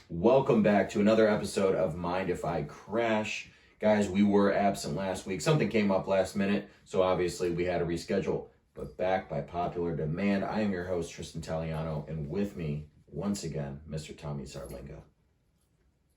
Welcome back to another episode of Mind If I Crash. Guys, we were absent last week. Something came up last minute, so obviously we had to reschedule. But back by popular demand, I am your host, Tristan Taliano, and with me, once again, Mr. Tommy Zarlinga.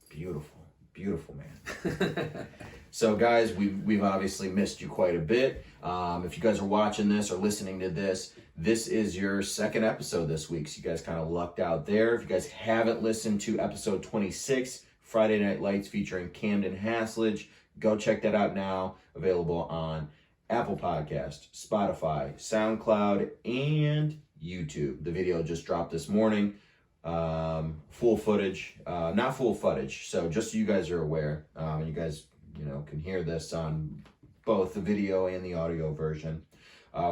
Beautiful, beautiful man. So guys, we've obviously missed you quite a bit. If you guys are watching this or listening to this, this is your second episode this week. So you guys kind of lucked out there. If you guys haven't listened to episode 26, Friday Night Lights featuring Camden Haslage, go check that out now. Available on Apple Podcast, Spotify, SoundCloud, and YouTube. The video just dropped this morning. Full footage, not full footage. So just so you guys are aware, you guys can hear this on both the video and the audio version.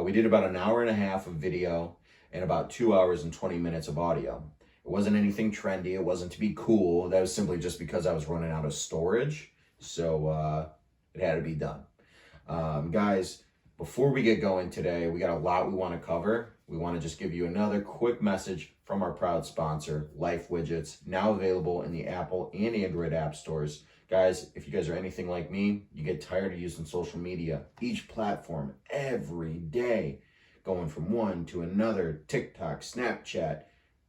We did about an hour and a half of video and about 2 hours and 20 minutes of audio. It wasn't anything trendy. It wasn't to be cool. That was simply just because I was running out of storage. So it had to be done. Guys, before we get going today, we got a lot we want to cover. We want to just give you another quick message from our proud sponsor, Life Widgets, now available in the Apple and Android app stores. Guys, if you guys are anything like me, you get tired of using social media, each platform, every day, going from one to another, TikTok, Snapchat,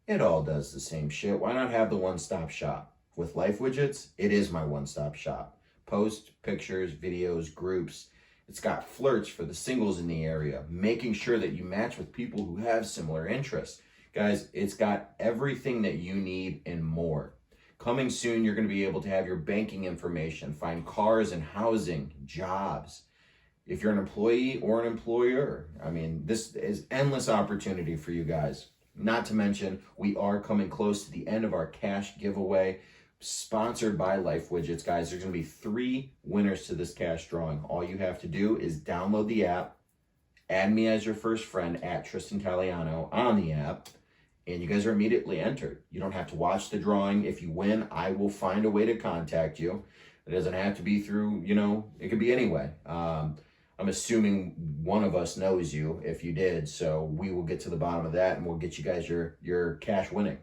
it all does the same shit. Why not have the one-stop shop? With Life Widgets, it is my one-stop shop. Posts, pictures, videos, groups. It's got flirts for the singles in the area, making sure that you match with people who have similar interests. Guys, it's got everything that you need and more. Coming soon, you're going to be able to have your banking information, find cars and housing, jobs. If you're an employee or an employer, this is endless opportunity for you guys. Not to mention, we are coming close to the end of our cash giveaway, sponsored by Life Widgets. Guys, there's going to be 3 winners to this cash drawing. All you have to do is download the app, add me as your first friend at Tristan Taliano on the app, and you guys are immediately entered. You don't have to watch the drawing. If you win, I will find a way to contact you. It doesn't have to be through, it could be anyway. I'm assuming one of us knows you if you did, so we will get to the bottom of that and we'll get you guys your cash winning.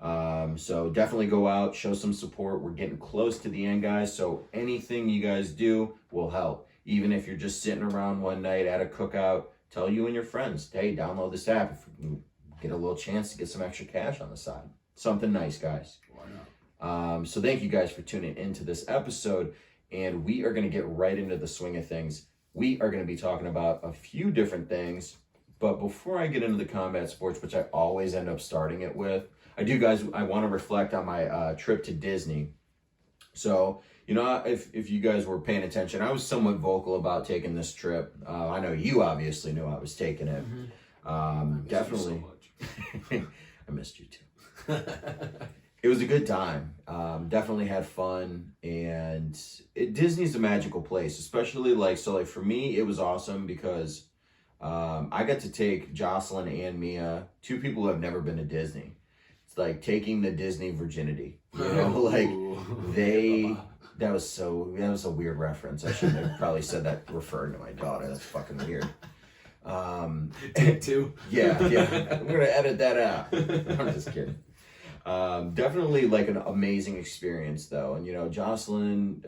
So definitely go out, show some support. We're getting close to the end, guys, so anything you guys do will help. Even if you're just sitting around one night at a cookout, tell you and your friends, hey, download this app. If you get a little chance to get some extra cash on the side. Something nice, guys. Why not? So thank you guys for tuning into this episode, and we are going to get right into the swing of things. We are going to be talking about a few different things, but before I get into the combat sports, which I always end up starting it with, I want to reflect on my trip to Disney. So, if you guys were paying attention, I was somewhat vocal about taking this trip. I know you obviously knew I was taking it. Definitely. I missed you too. It was a good time. Definitely had fun, and Disney's a magical place, especially for me, it was awesome because I got to take Jocelyn and Mia, 2 people who have never been to Disney. It's like taking the Disney virginity, that was a weird reference. I shouldn't have probably said that referring to my daughter. That's fucking weird. Take 2. Yeah. I'm gonna edit that out. I'm just kidding. Definitely an amazing experience though. And Jocelyn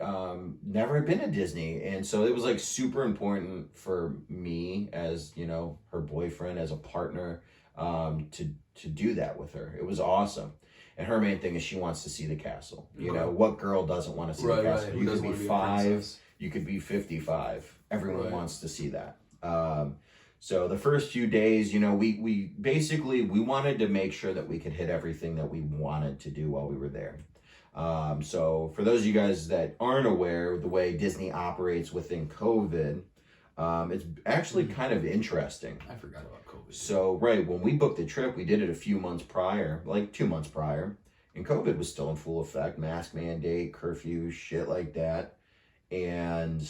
never had been to Disney, and so it was super important for me as her boyfriend, as a partner, to do that with her. It was awesome. And her main thing is she wants to see the castle. What girl doesn't want to see the castle? Right. You could be 5, you could be 55. Everyone wants to see that. So the first few days, we basically wanted to make sure that we could hit everything that we wanted to do while we were there. So for those of you guys that aren't aware of the way Disney operates within COVID, it's actually kind of interesting. I forgot about COVID. So, when we booked the trip, we did it a few months prior, 2 months prior, and COVID was still in full effect, mask mandate, curfew, shit like that. And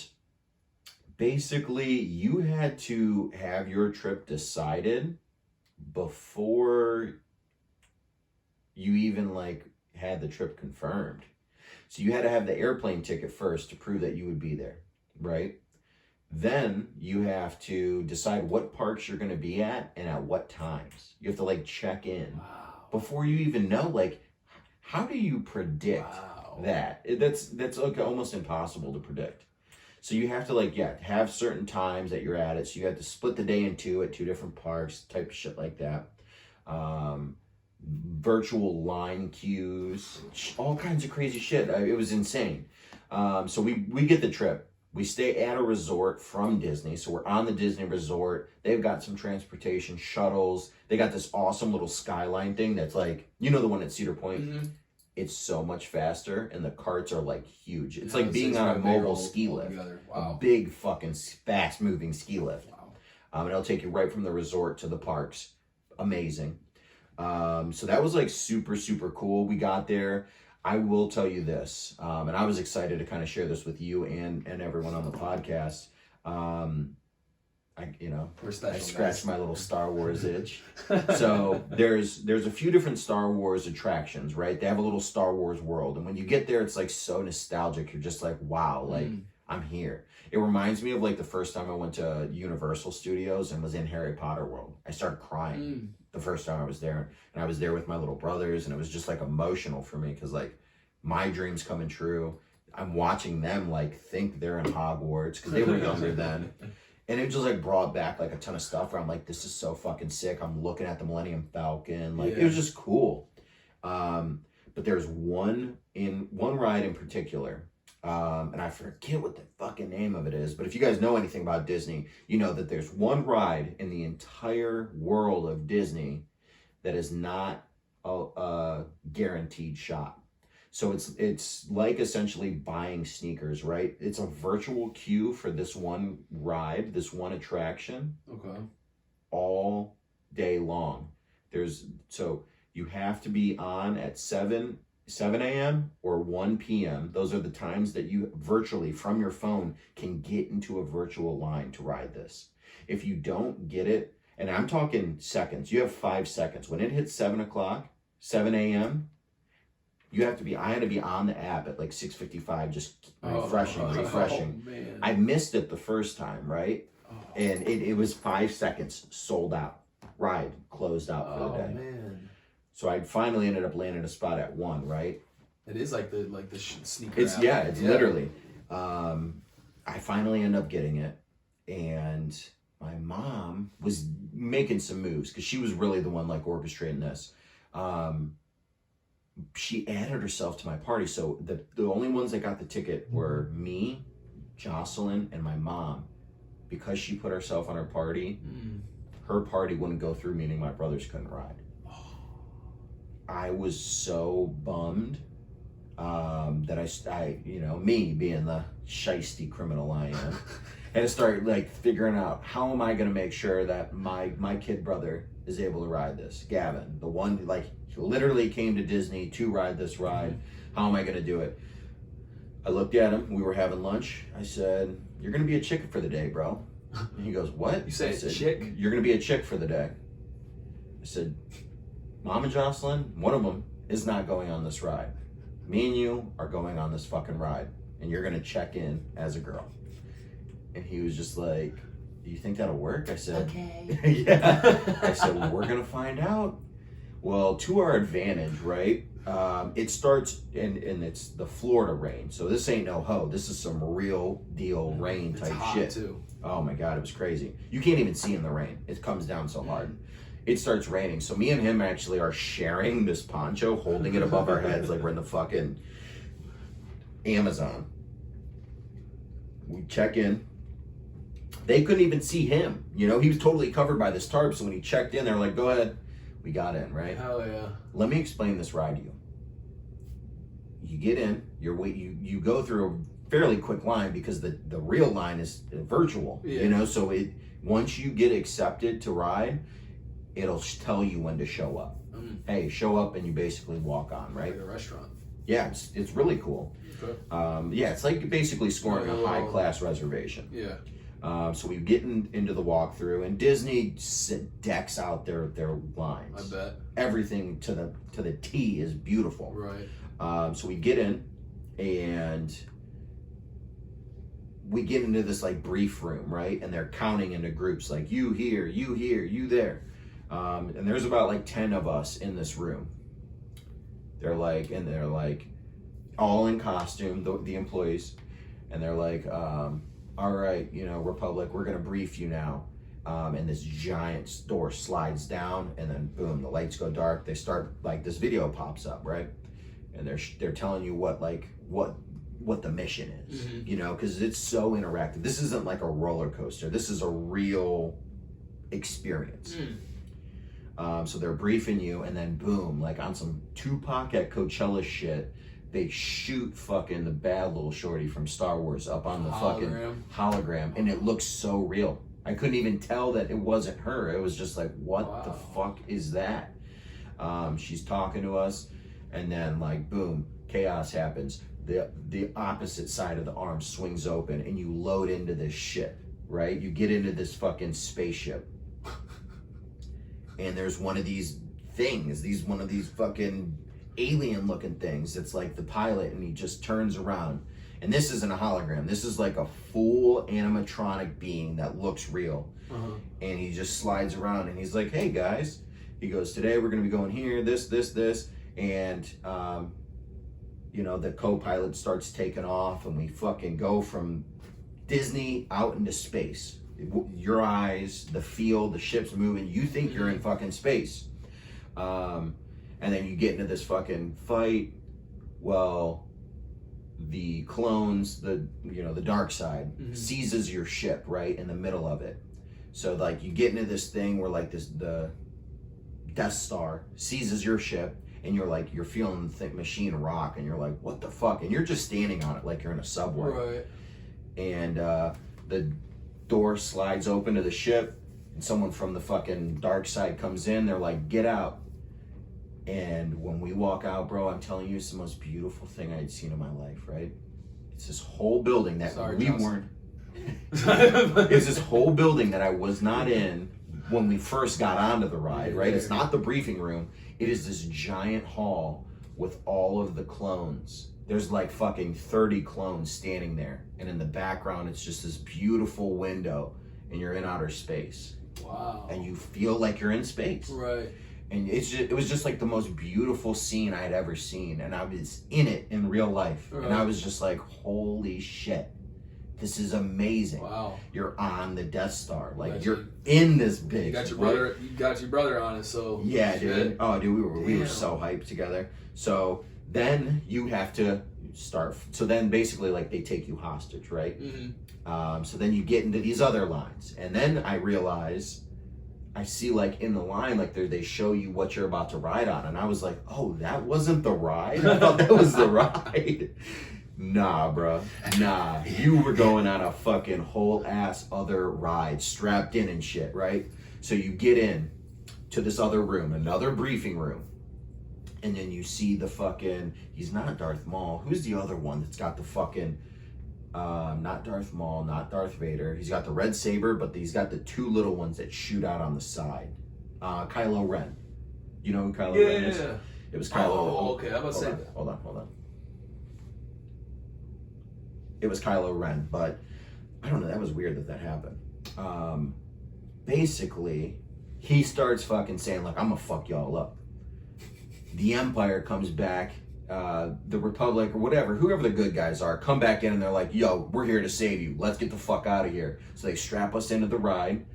basically, you had to have your trip decided before you even had the trip confirmed. So you had to have the airplane ticket first to prove that you would be there, right? Then you have to decide what parks you're going to be at and at what times. You have to check in before you even know How do you predict that? That's like almost impossible to predict. So you have to have certain times that you're at it. So you have to split the day in two at two different parks, type of shit like that. Virtual line queues, all kinds of crazy shit. It was insane. So we get the trip. We stay at a resort from Disney. So we're on the Disney resort. They've got some transportation shuttles. They got this awesome little skyline thing that's like, the one at Cedar Point? Mm-hmm. It's so much faster, and the carts are like huge. It's like being on a mobile ski lift. Wow. A big fucking fast moving ski lift. Wow. And it'll take you right from the resort to the parks. Amazing. So that was like super, super cool. We got there. I will tell you this, and I was excited to kind of share this with you and everyone on the podcast. I scratched my little Star Wars itch. So there's a few different Star Wars attractions, right? They have a little Star Wars world, and when you get there, it's like so nostalgic. You're just like, wow, like I'm here. It reminds me of like the first time I went to Universal Studios and was in Harry Potter World. I started crying the first time I was there, and I was there with my little brothers, and it was just like emotional for me because like my dreams coming true. I'm watching them like think they're in Hogwarts because they were younger then. And it just like brought back like a ton of stuff where I'm like, this is so fucking sick. I'm looking at the Millennium Falcon. Like it was just cool. But there's one ride in particular. And I forget what the fucking name of it is. But if you guys know anything about Disney, you know that there's one ride in the entire world of Disney that is not a guaranteed shot. So it's like essentially buying sneakers, right? It's a virtual queue for this one ride, this one attraction. Okay. All day long. So you have to be on at 7 a.m. or 1 p.m. Those are the times that you virtually from your phone can get into a virtual line to ride this. If you don't get it, and I'm talking seconds, you have 5 seconds. When it hits 7 a.m., I had to be on the app at like 6:55, just refreshing. Oh, man. I missed it the first time, right? Oh. And it was 5 seconds, sold out. Ride closed out for the day. Man. So I finally ended up landing a spot at 1, right? It is like the sneaker. It's app. Literally. I finally ended up getting it, and my mom was making some moves because she was really the one like orchestrating this. She added herself to my party, so the only ones that got the ticket were me, Jocelyn, and my mom. Because she put herself on her party, her party wouldn't go through, meaning my brothers couldn't ride. I was so bummed that I me being the shiesty criminal I am, had to start like figuring out how am I going to make sure that my kid brother is able to ride this. Gavin, the one like he literally came to Disney to ride this ride. How am I going to do it? I looked at him. We were having lunch. I said, "You're going to be a chick for the day, bro." And he goes, "What?" You say I said, chick? "You're going to be a chick for the day." I said, "Mom and Jocelyn, one of them is not going on this ride. Me and you are going on this fucking ride, and you're going to check in as a girl." And he was just like, "Do you think that'll work?" I said, "Okay." Yeah. I said, "Well, we're going to find out." Well, to our advantage, right? It starts, and it's the Florida rain. So this ain't no hoe. This is some real deal rain type shit. Too. Oh my God, it was crazy. You can't even see in the rain. It comes down so hard. It starts raining. So me and him actually are sharing this poncho, holding it above our heads like we're in the fucking Amazon. We check in. They couldn't even see him. He was totally covered by this tarp. So when he checked in, they were like, "Go ahead." We got in, right? Hell yeah. Let me explain this ride to you. You get in, you go through a fairly quick line because the real line is virtual. Yeah. So once you get accepted to ride, it'll tell you when to show up. Hey, show up, and you basically walk on, right? Like a restaurant. Yeah, it's really cool. Okay. It's like basically scoring a high class reservation. Yeah. So we get into the walkthrough, and Disney decks out their lines. I bet. Everything to the T is beautiful. Right. So we get in, and we get into this like brief room, right? And they're counting into groups like you here, you there. And there's about like 10 of us in this room. They're like, all in costume, the employees, and they're like, all right, Republic, we're gonna brief you now. And this giant door slides down, and then boom, the lights go dark. They start like this video pops up, right? And they're telling you what the mission is, because it's so interactive. This isn't like a roller coaster. This is a real experience. So they're briefing you, and then boom, like on some Tupac at Coachella shit, they shoot fucking the bad little shorty from Star Wars up on the fucking hologram, and it looks so real. I couldn't even tell that it wasn't her. It was just like, what the fuck is that? She's talking to us, and then like boom, chaos happens. The opposite side of the arm swings open, and you load into this ship, right? You get into this fucking spaceship, and there's one of these things, one of these fucking alien looking things. It's like the pilot, and he just turns around. And this isn't a hologram. This is like a full animatronic being that looks real. And he just slides around, and he's like, hey guys, he goes, today we're gonna be going here, this. And, the co-pilot starts taking off, and we fucking go from Disney out into space. Your eyes, the feel, the ship's moving. You think you're in fucking space. And then you get into this fucking fight. Well, the clones, the dark side seizes your ship right in the middle of it. So like you get into this thing where like the Death Star seizes your ship, and you're feeling the machine rock, and you're like, what the fuck? And you're just standing on it like you're in a subway. Right. And the door slides open to the ship, and someone from the fucking dark side comes in. They're like, get out. And when we walk out, bro, I'm telling you, it's the most beautiful thing I had seen in my life, right? It's this whole building that weren't. It's this whole building that I was not in when we first got onto the ride, right? It's not the briefing room. It is this giant hall with all of the clones. There's like fucking 30 clones standing there. And in the background, it's just this beautiful window, and you're in outer space. Wow. And you feel like you're in space. Right. And it was just like the most beautiful scene I had ever seen. And I was in it in real life. Right. And I was just like, holy shit. This is amazing. Wow. You're on the Death Star. Like you're in this bitch. You got your brother. You got your brother on it. So yeah, dude. Oh, dude, we were so hyped together. So then you have to start. So then basically, like they take you hostage, right? So then you get into these other lines, and then I realize I see like in the line, like they show you what you're about to ride on, and I was like, oh, that wasn't the ride. I thought that was the ride. Nah, bro. Nah. You were going on a fucking whole ass other ride, strapped in and shit, right? So you get in to this other room, another briefing room. And then you see the fucking, he's not Darth Maul. Who's the other one that's got the fucking, not Darth Maul, not Darth Vader. He's got the red saber, but he's got the two little ones that shoot out on the side. Kylo Ren. You know who Kylo Ren is? Yeah. It was Kylo. Oh, okay. I'm about to say that. Hold on. It was Kylo Ren, but I don't know. That was weird that happened. Basically, he starts fucking saying, like, I'm gonna fuck y'all up. The Empire comes back, the Republic or whatever, whoever the good guys are, come back in and they're like, yo, we're here to save you. Let's get the fuck out of here. So they strap us into the ride,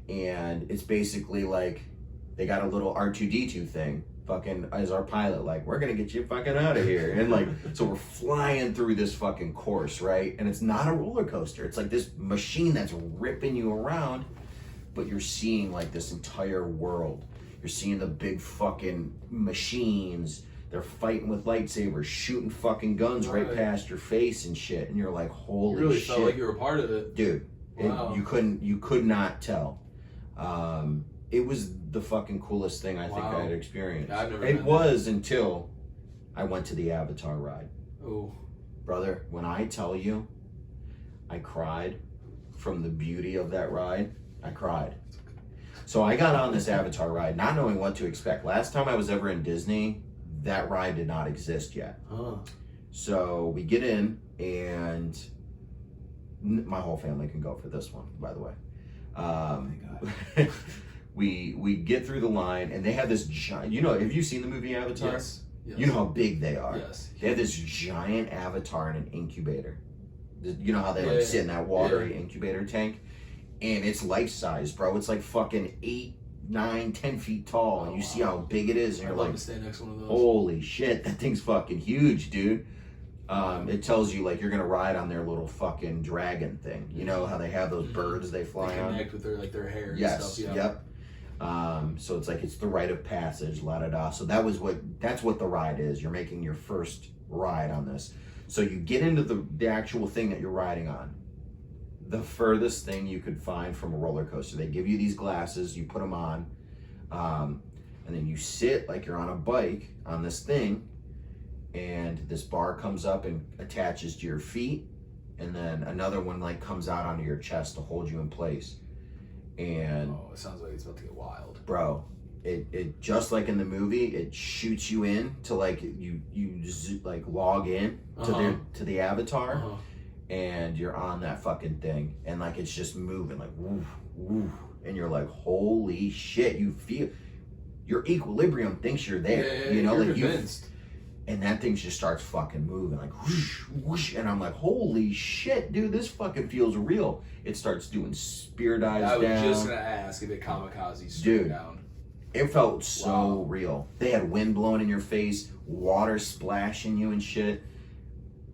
and it's basically like they got a little R2-D2 thing fucking as our pilot, like, we're gonna get you fucking out of here. And like, so we're flying through this fucking course, right? And it's not a roller coaster. It's like this machine that's ripping you around, but you're seeing like this entire world. You're seeing the big fucking machines. They're fighting with lightsabers, shooting fucking guns right past your face and shit. And you're like, holy shit. You really felt like you were a part of it. Dude, wow. You could not tell. It was the fucking coolest thing I think I had experienced. Yeah, I've never it done was until I went to the Avatar ride. Oh. Brother, when I tell you, I cried from the beauty of that ride. I cried. So I got on this Avatar ride, not knowing what to expect. Last time I was ever in Disney, that ride did not exist yet. Huh. So we get in, and my whole family can go for this one, by the way. Oh my God. we get through the line, and they have this giant, have you seen the movie Avatar? Yes. Yes. You know how big they are. Yes. They have this giant avatar in an incubator. You know how they like sit in that watery incubator tank? And it's life size, bro. It's like fucking 8, 9, 10 feet tall. And you see how big it is. And you're I'd love like, to stay next to one of those. holy shit, that thing's fucking huge, dude. It tells you like you're gonna ride on their little fucking dragon thing. You know how they have those birds they fly They on? connect with their hair and Yes. stuff. Yeah. Yep. So it's like it's the rite of passage, la da da. So that's what the ride is. You're making your first ride on this. So you get into the actual thing that you're riding on. The furthest thing you could find from a roller coaster. They give you these glasses, you put them on, and then you sit like you're on a bike on this thing, and this bar comes up and attaches to your feet, and then another one like comes out onto your chest to hold you in place. And it sounds like it's about to get wild. bro, it just like in the movie, it shoots you in to like you like log in to the avatar, and you're on that fucking thing, and like it's just moving like woof, woof, and you're like, holy shit, you feel your equilibrium thinks you're there, you know, you're like convinced. and that thing just starts fucking moving like whoosh, whoosh, and I'm like, holy shit, dude, this fucking feels real. It starts doing spear dives I was down. just gonna ask if it kamikaze straight Dude. down. It felt so real. They had wind blowing in your face, water splashing you and shit.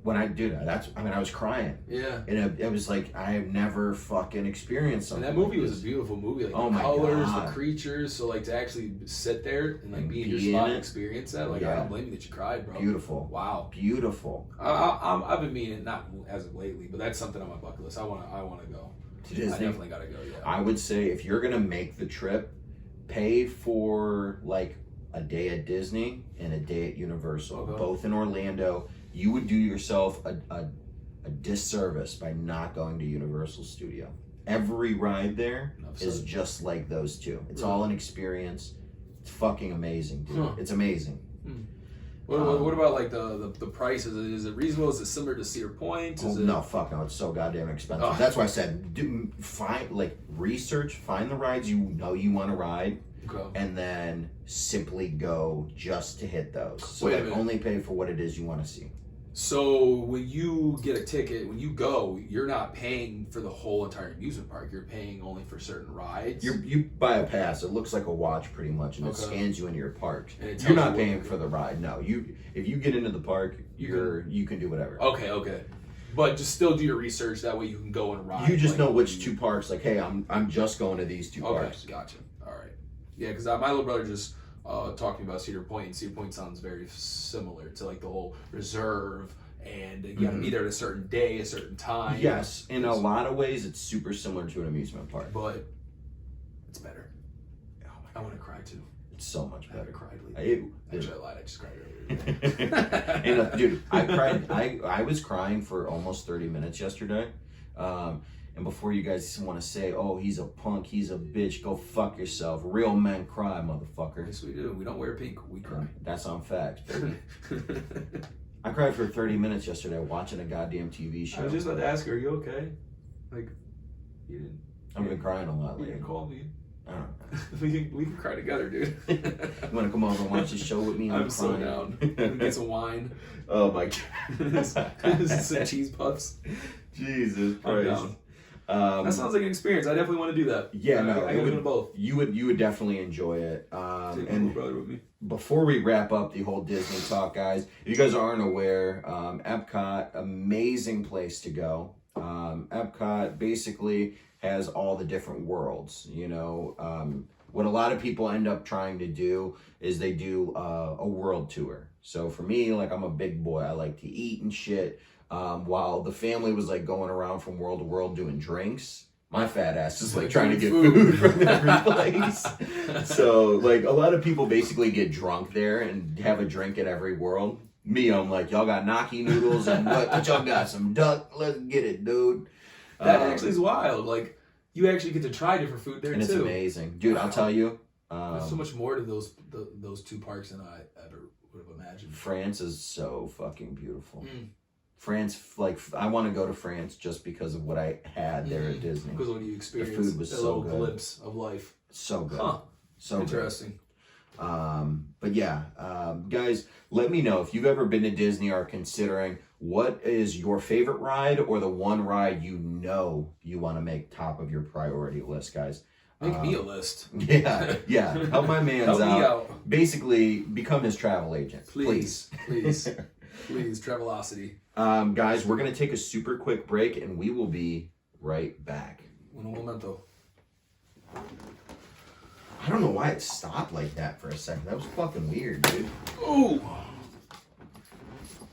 When I do that, I was crying. Yeah. And it was like, I have never fucking experienced And something. that movie like was this. a beautiful movie. Like Oh the my colors, God. the creatures. So like to actually sit there and like And be in your be in spot it. and experience that. Like I Yeah. don't blame you that you cried, bro. Beautiful. Wow. Beautiful. I've been meaning, not as of lately, but that's something on my bucket list. I wanna go. To Disney. I definitely gotta go. Yeah. I would say if you're gonna make the trip, pay for like a day at Disney and a day at Universal, Okay. both in Orlando. You would do yourself a disservice by not going to Universal Studio. Every ride there Enough is said. just like those two. It's Really? all an experience. It's fucking amazing, dude. Huh. It's amazing. What about like the price? Is it reasonable? Is it similar to Cedar Point? Is it... No, fuck no. It's so goddamn expensive. Oh. That's why I said, research, find the rides you know you want to ride, Okay. and then simply go just to hit those. So Wait a like minute. only pay for what it is you want to see. So when you get a ticket, when you go, you're not paying for the whole entire amusement park. You're paying only for certain rides. You buy a pass. It looks like a watch pretty much, and it Okay. scans you into your park. And it tells You're not you paying what- for the ride. No, if you get into the park, you can do whatever. Okay. But just still do your research. That way you can go and ride. You just like, know which two parks. Like, hey, I'm just going to these two Okay, parks. gotcha. All right. Yeah, because my little brother just talked to me about Cedar Point, and Cedar Point sounds very similar to like the whole reserve, and you got to be there at a certain day, a certain time. Yes, in a lot of ways, it's super similar to an amusement park. But it's better. Oh my I God, want to cry too. it's so much I haven't better. cried lately. Actually, I lied. I just cried earlier. And, dude, I cried. I was crying for almost 30 minutes yesterday. And before you guys want to say, "Oh, he's a punk, he's a bitch," go fuck yourself. Real men cry, motherfucker. Yes, we do. We don't wear pink. We cry. That's on facts, baby. I cried for 30 minutes yesterday watching a goddamn TV show. I was just about to ask her, "Are you okay?" Like, you didn't. I've been crying a lot You lately. didn't call me. I don't know. we can cry together, dude. You want to come over and watch this show with me? I'm so crying. down. We can get some wine. Oh my God. Some cheese puffs. Jesus I'm Christ. down. That sounds like an experience. I definitely want to do that. Yeah, no, I it gotta would- do both. you would definitely enjoy it. Take my little And brother with me. before we wrap up the whole Disney talk, guys, if you guys aren't aware, Epcot, amazing place to go. Epcot basically has all the different worlds. You know, what a lot of people end up trying to do is they do a world tour. So for me, like, I'm a big boy. I like to eat and shit. While the family was like going around from world to world doing drinks, my fat ass is like trying to get food from every place. So like a lot of people basically get drunk there and have a drink at every world. Me, I'm like, y'all got gnocchi noodles and what y'all got? Some duck? Let's get it, dude. That actually is wild. Like, you actually get to try different food there and too. it's amazing, dude. I'll tell you. There's so much more to those two parks than I ever would have imagined. France is so fucking beautiful. Mm. France, like, I want to go to France just because of what I had there at Disney. Because when you experience food was a so little good. glimpse of life. So good. Huh. So good. Interesting. But yeah, guys, let me know if you've ever been to Disney or are considering what is your favorite ride or the one ride you know you want to make top of your priority list, guys. Make me a list. Yeah, yeah. Help my man's Help me out. Basically, become his travel agent. Please. Please, Travelocity. Guys, we're going to take a super quick break and we will be right back. Un momento. I don't know why it stopped like that for a second. That was fucking weird, dude. Oh!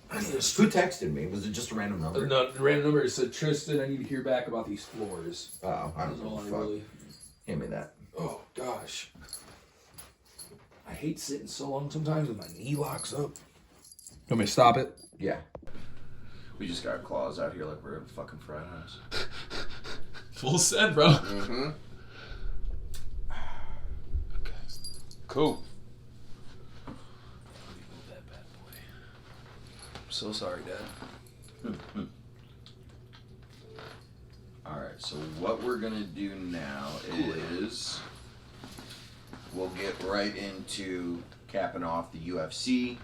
Who texted me? Was it just a random number? No, the random number said, Tristan, I need to hear back about these floors. Oh, I don't That's know. all I Fuck. really... Hand me that. Oh, gosh. I hate sitting so long sometimes with my knee locks up. You want me to stop it? Yeah. We just got claws out here like we're in a fucking frat house. Full send, bro. Mm-hmm. Okay. Cool. Move that bad boy. I'm so sorry, Dad. Alright, so what we're gonna do now is we'll get right into capping off the UFC.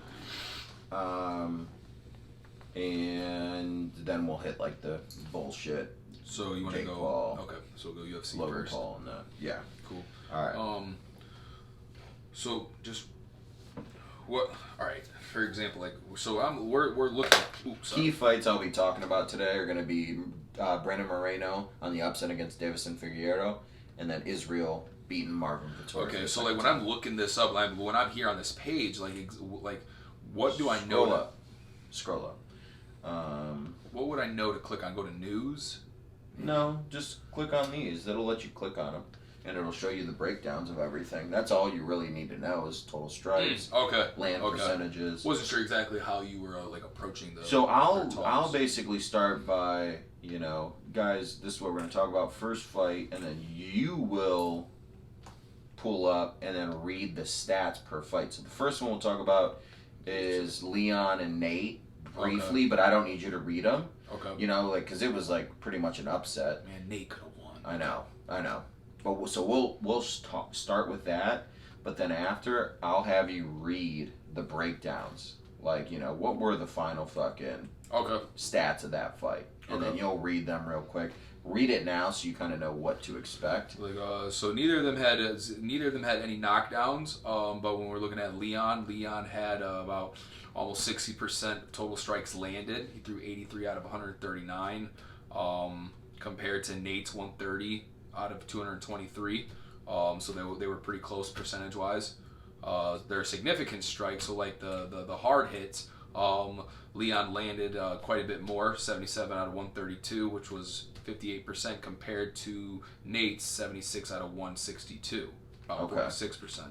And then we'll hit like the bullshit So you want to Jake go? Paul. Okay, so we'll go UFC Logan first. Paul and that. Yeah. Cool. Alright. So just what? All right. For example, like so, we're looking. Oops, Key fights I'll be talking about today are going to be Brandon Moreno on the upset against Davison Figueiredo, and then Israel beating Marvin Vettori. Okay, so like when I'm looking this up, when I'm here on this page, like what do I know? Scroll up. What would I know to click on? Go to news. No, just click on these. That'll let you click on them, and it'll show you the breakdowns of everything. That's all you really need to know is total strikes, Okay. land percentages. Wasn't sure exactly how you were like approaching the. So I'll basically start by, guys, this is what we're going to talk about. First fight, and then you will pull up and then read the stats per fight. So the first one we'll talk about is Leon and Nate briefly, but I don't need you to read them. Okay. Because it was like pretty much an upset. Man, Nate could have won. I know. But so we'll start with that, but then after I'll have you read the breakdowns. Like, what were the final fucking stats of that fight? And then you'll read them real quick. Read it now so you kind of know what to expect. Like so neither of them had any knockdowns. But when we're looking at Leon had about almost 60% total strikes landed. He threw 83 out of 139, compared to Nate's 130 out of 223. So they were pretty close percentage wise. They're significant strikes. So like the hard hits, Leon landed quite a bit more, 77 out of 132, which was 58% compared to Nate's 76 out of 162, about 46%.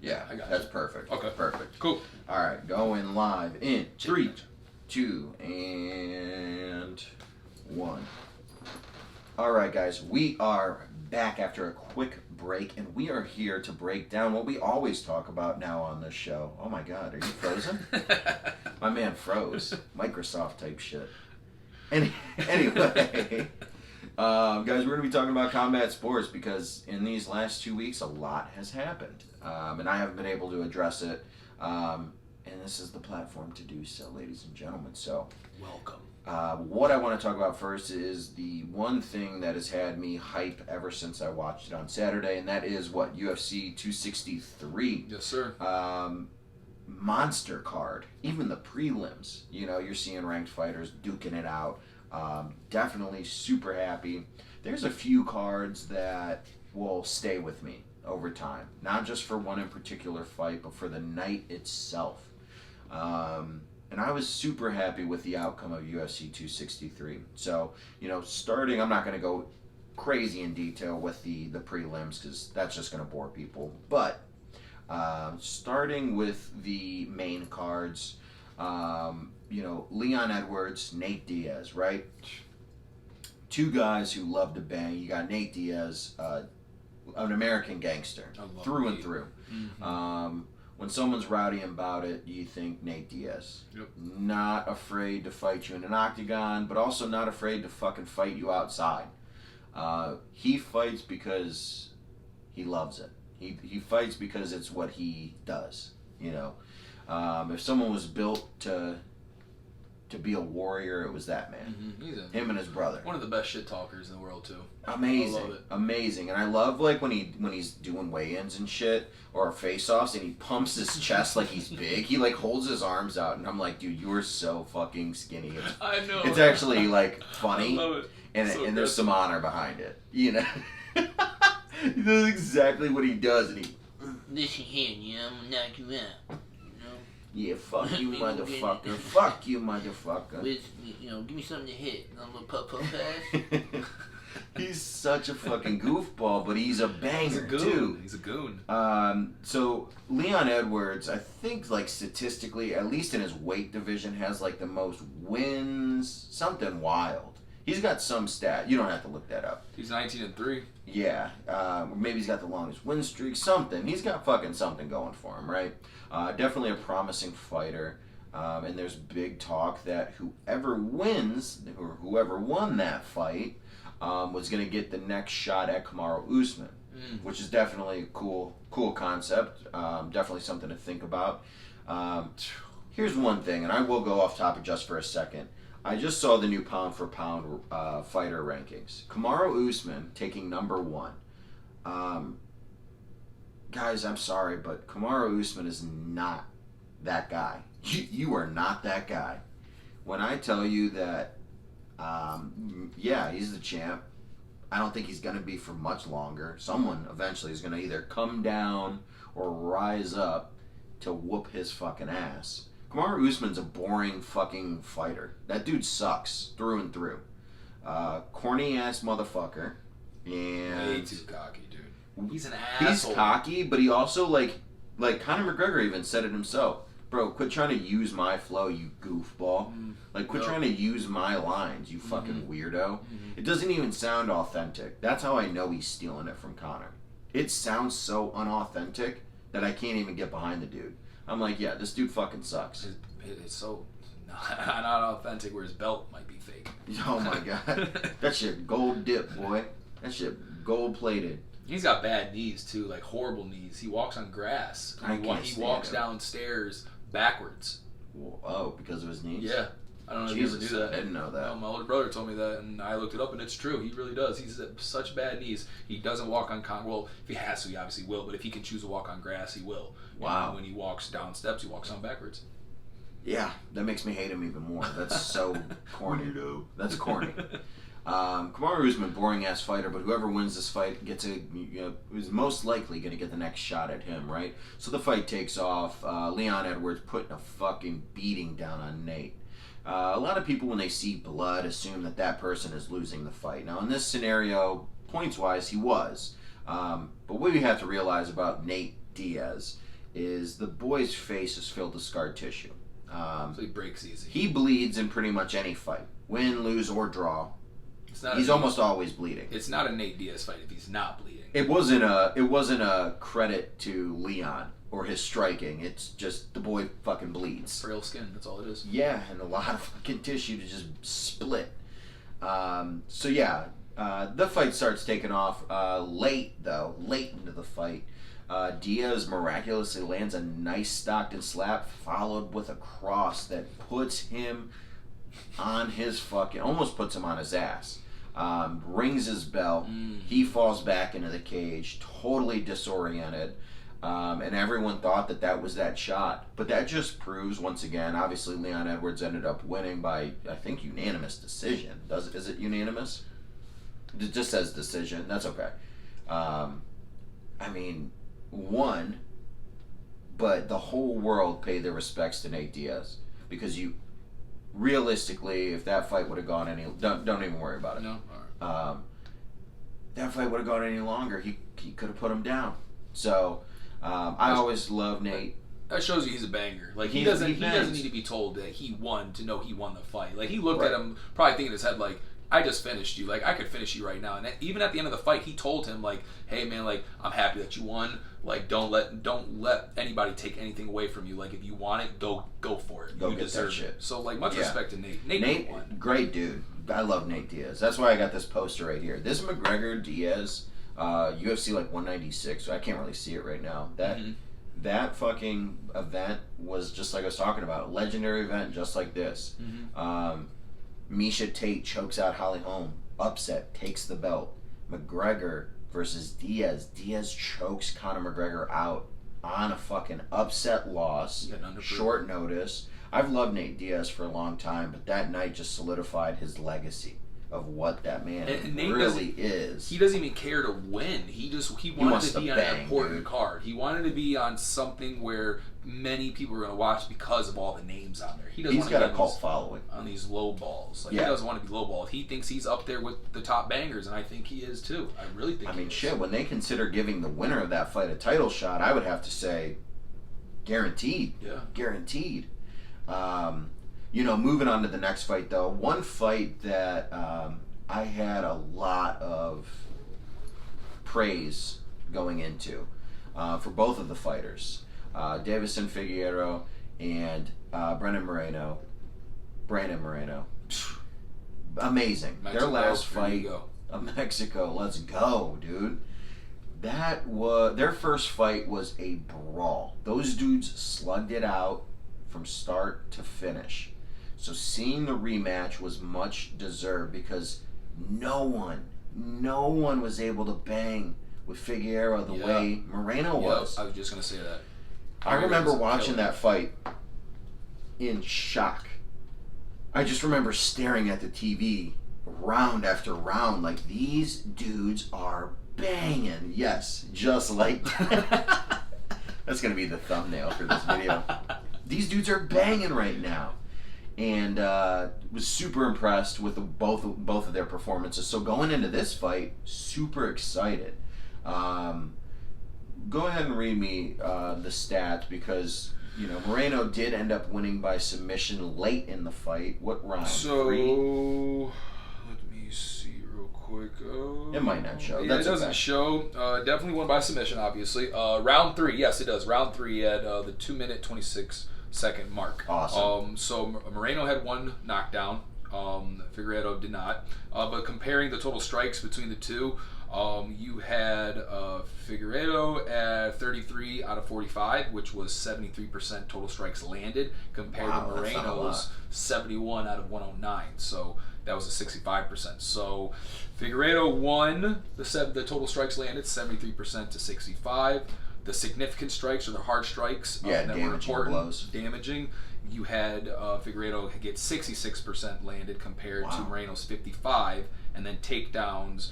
Yeah, that's perfect. Okay. Perfect. Cool. All right, going live in 3, 2, and 1. All right, guys, we are back after a quick break, and we are here to break down what we always talk about now on this show. Oh my God, are you frozen? My man froze. Microsoft type shit. Anyway, guys, we're going to be talking about combat sports because in these last 2 weeks, a lot has happened. And I haven't been able to address it. And this is the platform to do so, ladies and gentlemen. So, welcome. What I want to talk about first is the one thing that has had me hype ever since I watched it on Saturday, and that is UFC 263. Yes, sir. Monster card. Even the prelims. You're seeing ranked fighters duking it out. Definitely super happy. There's a few cards that will stay with me over time. Not just for one in particular fight, but for the night itself. And I was super happy with the outcome of UFC 263. So, starting, I'm not going to go crazy in detail with the prelims because that's just going to bore people. But starting with the main cards, Leon Edwards, Nate Diaz, right? Two guys who love to bang. You got Nate Diaz, an American gangster, through and through. Mm-hmm. When someone's rowdy about it, you think Nate Diaz. Yep. Not afraid to fight you in an octagon, but also not afraid to fucking fight you outside. He fights because he loves it. He fights because it's what he does. You know, if someone was built to be a warrior, it was that man. Mm-hmm. Him and his brother. One of the best shit talkers in the world too. Amazing, I love it. amazing, and I love like when he's doing weigh-ins and shit or face-offs, and he pumps his chest like he's big. He like holds his arms out, and I'm like, dude, you are so fucking skinny. I know. It's actually like funny, I love it. and So there's some honor behind it. You know, he does exactly what he does, and he. Listen here, yeah, I'm gonna knock you out. Yeah, fuck you, We gonna motherfucker. Fuck you, motherfucker. With, give me something to hit. A little putt pass. He's such a fucking goofball, but he's a banger He's a goon. too. He's a goon. So Leon Edwards, I think like statistically, at least in his weight division, has like the most wins. Something wild. He's got some stat. You don't have to look that up. He's 19-3. Yeah, maybe he's got the longest win streak. Something. He's got fucking something going for him, right? Definitely a promising fighter. And there's big talk that whoever wins, or whoever won that fight, was going to get the next shot at Kamaru Usman, which is definitely a cool concept. Definitely something to think about. Here's one thing, and I will go off topic just for a second. I just saw the new pound for pound fighter rankings. Kamaru Usman taking number 1. Guys, I'm sorry, but Kamaru Usman is not that guy. You are not that guy. When I tell you that, yeah, he's the champ. I don't think he's going to be for much longer. Someone eventually is going to either come down or rise up to whoop his fucking ass. Kamaru Usman's a boring fucking fighter. That dude sucks through and through. Corny ass motherfucker. And Way too cocky, dude. He's an asshole. he's cocky, but he also like Conor McGregor even said it himself. Bro, quit trying to use my flow, you goofball. Like, quit trying to use my lines, you fucking weirdo. It doesn't even sound authentic. That's how I know he's stealing it from Conor. It sounds so unauthentic that I can't even get behind the dude. I'm like, yeah, this dude fucking sucks. It's so not authentic where his belt might be fake. Oh my god. That shit gold dip, boy. That shit gold plated. He's got bad knees too, like horrible knees. He walks on grass. He walks downstairs backwards. Oh, because of his knees? Yeah. I don't know Jesus, if you ever knew that. I didn't know that. No, my older brother told me that, and I looked it up, and it's true. He really does. He's such bad knees. He doesn't walk on well, if he has to, he obviously will. But if he can choose to walk on grass, he will. Wow. And when he walks down steps, he walks on backwards. Yeah, that makes me hate him even more. That's so corny. That's corny. Kamaru Usman, boring ass fighter, but whoever wins this fight is most likely going to get the next shot at him, right? So the fight takes off. Leon Edwards putting a fucking beating down on Nate. A lot of people, when they see blood, assume that person is losing the fight. Now, in this scenario, points-wise, he was. But what we have to realize about Nate Diaz is the boy's face is filled with scar tissue. So he breaks easy. He bleeds in pretty much any fight. Win, lose, or draw. He's almost always bleeding. It's not a Nate Diaz fight if he's not bleeding. It wasn't a credit to Leon or his striking. It's just the boy fucking bleeds. Frail skin, that's all it is. Yeah, and a lot of fucking tissue to just split. So yeah, the fight starts taking off late into the fight. Diaz miraculously lands a nice Stockton slap followed with a cross that puts him on his almost puts him on his ass. Rings his bell. He falls back into the cage, totally disoriented. And everyone thought that was that shot. But that just proves, once again, obviously Leon Edwards ended up winning by, I think, unanimous decision. Is it unanimous? It just says decision. That's okay. I mean, won, but the whole world paid their respects to Nate Diaz. Because realistically, if that fight would have gone don't even worry about it. No? All right. That fight would have gone any longer, he could have put him down. So, I always love Nate. That shows you he's a banger. Like he doesn't need to be told that he won to know he won the fight. Like he looked at him, probably thinking in his head like, I just finished you. Like I could finish you right now. And even at the end of the fight, he told him like, hey man, like I'm happy that you won. Like don't let anybody take anything away from you. Like if you want it, go for it. Go you get deserve that shit. it. So like much respect to Nate. Nate won. Great dude. I love Nate Diaz. That's why I got this poster right here. This McGregor Diaz UFC like 196. I can't really see it right now. That fucking event was just like I was talking about, legendary event, just like this. Misha Tate chokes out Holly Holm, upset, takes the belt. McGregor versus Diaz. Diaz chokes Conor McGregor out on a fucking upset loss, short notice. I've loved Nate Diaz for a long time, but that night just solidified his legacy of what that man really is. He doesn't even care to win. He wanted to be on an important card. He wanted to be on something where many people are going to watch because of all the names on there. He's got a cult following on these low balls. He doesn't want to be low balled. He thinks he's up there with the top bangers, and I think he is too. I really think. I mean, shit. When they consider giving the winner of that fight a title shot, I would have to say, guaranteed. Yeah, guaranteed. Moving on to the next fight, though. One fight that I had a lot of praise going into for both of the fighters. Deiveson Figueiredo and Brandon Moreno. Amazing. Mexico, their last fight of Mexico. Let's go, dude. Their first fight was a brawl. Those dudes slugged it out from start to finish. So seeing the rematch was much deserved because no one was able to bang with Figueiredo the way Moreno was. I was just going to say that. I remember watching that fight in shock. I just remember staring at the TV round after round like these dudes are banging. Yes, just like that. That's going to be the thumbnail for this video. These dudes are banging right now. And was super impressed with both of their performances. So going into this fight, super excited. Go ahead and read me the stats because Moreno did end up winning by submission late in the fight. What round? So 3? Let me see real quick. It might not show. Yeah, it doesn't show. Definitely won by submission, obviously. Round 3, yes, it does. Round 3 at the 2-minute 26-second mark. Awesome. So Moreno had one knockdown. Figueiredo did not. But comparing the total strikes between the two, you had Figueiredo at 33 out of 45, which was 73% total strikes landed, compared to Moreno's 71 out of 109. So that was a 65%. So Figueiredo won the total strikes landed 73% to 65. The significant strikes or the hard strikes that were important, blows. Damaging. You had Figueiredo get 66% landed compared to Moreno's 55, and then takedowns.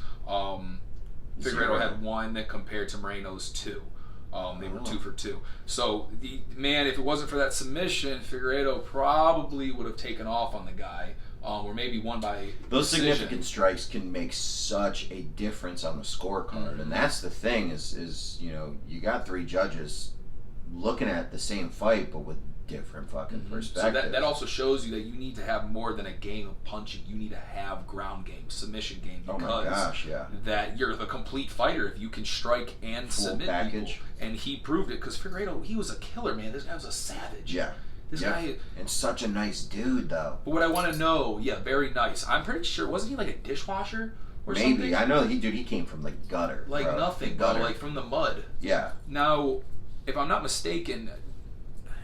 Figueiredo had 1 compared to Moreno's 2. They were 2 for 2. So if it wasn't for that submission, Figueiredo probably would have taken off on the guy. Or maybe won by those decision. Significant strikes can make such a difference on the scorecard, and that's the thing is you got 3 judges looking at the same fight but with different fucking perspectives. So that also shows you that you need to have more than a game of punching. You need to have ground game, submission game, because that you're the complete fighter if you can strike and full submit package. People. And he proved it because Figueiredo, he was a killer, man. This guy was a savage. Yeah. This guy, and such a nice dude, though. But what I want to know, very nice. I'm pretty sure, wasn't he like a dishwasher or something? Maybe. I know he came from like gutter. Like nothing, bro. Like from the mud. Yeah. Now, if I'm not mistaken,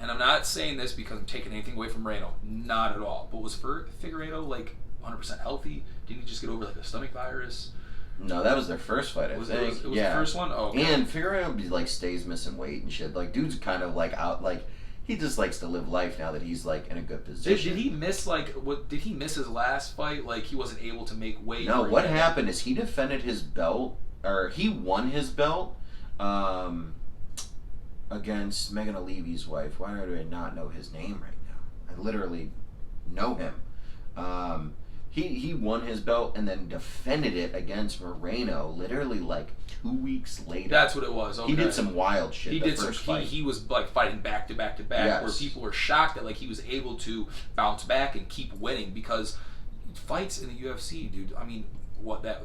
and I'm not saying this because I'm taking anything away from Moreno, not at all. But was Figueiredo like 100% healthy? Didn't he just get over like a stomach virus? No, that was their first fight. I think it was the first one. Oh, okay. And Figueiredo like stays missing weight and shit. Like dude's kind of like out like. He just likes to live life now that he's like in a good position. Did he miss Did he miss his last fight? Like he wasn't able to make weight. No, what happened is he defended his belt, or he won his belt against Megan O'Leary's wife. Why do I not know his name right now? I literally know him. He won his belt and then defended it against Moreno literally like 2 weeks later. That's what it was. Okay. He did some wild shit. He was like fighting back to back to back, where people were shocked that like he was able to bounce back and keep winning, because fights in the UFC, dude. I mean,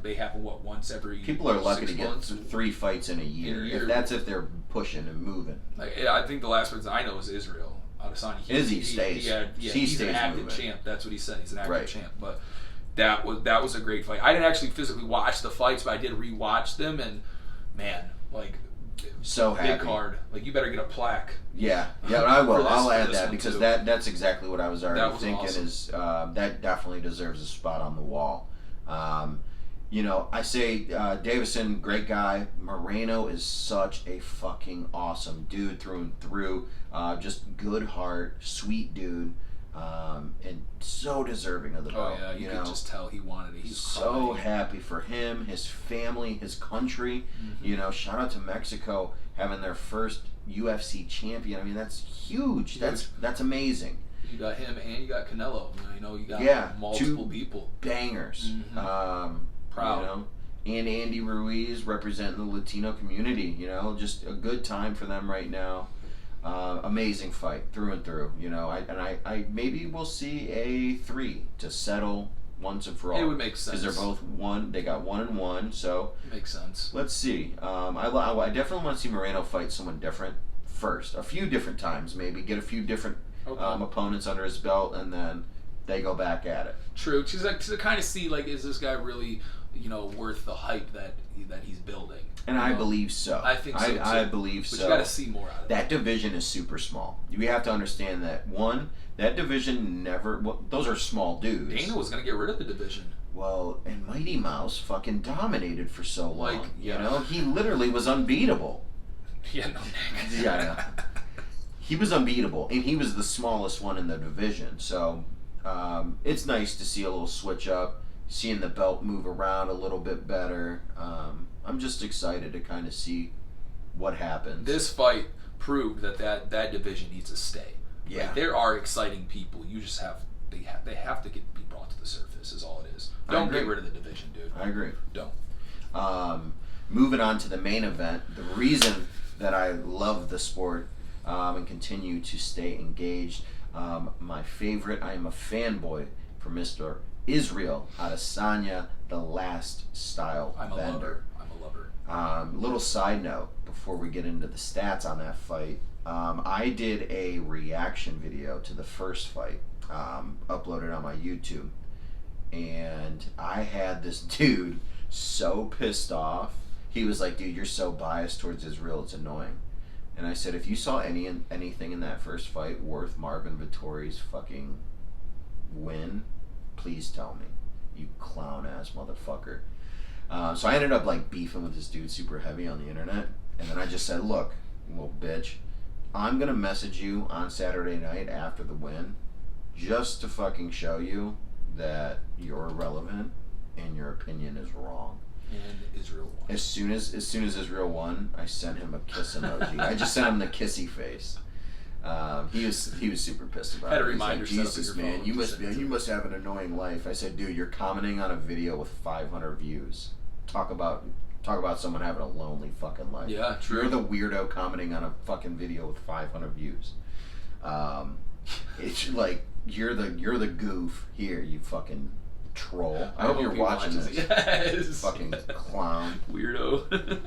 they happen once every. People are lucky 6 to get months? 3 fights in a year. If they're pushing and moving. I think the last person I know is Israel Adesanya. Izzy stays. He's an active champ. That's what he said. He's an active champ. But that was a great fight. I didn't actually physically watch the fights, but I did rewatch them, and man, like So big happy. card. Like you better get a plaque. Yeah, I will. For this- I'll for add this that one, because too. that's exactly what I was already That was thinking. awesome. Is that definitely deserves a spot on the wall. I say Davison, great guy. Moreno is such a fucking awesome dude through and through. Just good heart, sweet dude, and so deserving of the Oh belt. yeah, you could just tell he wanted it. He's so crying. happy for him, his family, his country. Shout out to Mexico having their first UFC champion. I mean, that's huge. That's amazing. You got him and you got Canelo. You got Yeah, multiple two people. Bangers. Proud. And Andy Ruiz representing the Latino community. Just a good time for them right now. Amazing fight through and through. I maybe we'll see a 3 to settle once and for all. It would make sense. Because they're both one. They got 1-1. So Makes sense. let's see. I definitely want to see Moreno fight someone different first. A few different times, maybe get a few different opponents under his belt, and then they go back at it. True. To kind of see is this guy really worth the hype that he's building? And I believe so. I think so, I too. believe But so. you got to see more out of That division is super small. We have to understand that that division never. Well, those are small dudes. Dana was going to get rid of the division. Well, and Mighty Mouse fucking dominated for so long. Yeah. He literally was unbeatable. Yeah, no. Yeah, I know. He was unbeatable, and he was the smallest one in the division. So it's nice to see a little switch up, seeing the belt move around a little bit better. I'm just excited to kind of see what happens. This fight proved that division needs to stay. Yeah. There are exciting people. You just they have to be brought to the surface. Is all it is. Don't get rid of the division, dude. I agree. Don't. Moving on to the main event, the reason that I love the sport and continue to stay engaged, my favorite, I am a fanboy for Mr. Israel Adesanya, the last style I'm a bender. lover. Little side note before we get into the stats on that fight. I did a reaction video to the first fight, uploaded on my YouTube, and I had this dude so pissed off. He was like, "Dude, you're so biased towards Israel, it's annoying." And I said, "If you saw anything in that first fight worth Marvin Vettori's fucking win, please tell me, you clown ass motherfucker." So I ended up beefing with this dude super heavy on the internet, and then I just said, "Look, little bitch, I'm gonna message you on Saturday night after the win, just to fucking show you that you're irrelevant and your opinion is wrong." And Israel won. As soon as Israel won, I sent him a kiss emoji. I just sent him the kissy face. He was super pissed about Had it. a He's like, reminder set up on "Jesus, your man, phone you to must send it to you him." must have an annoying life." I said, "Dude, you're commenting on a video with 500 views. Talk about someone having a lonely fucking life." Yeah, true. You're the weirdo commenting on a fucking video with 500 views. It's like you're the goof here, you fucking troll. I hope you're he watching watches this. it. Yes. Fucking clown. Weirdo.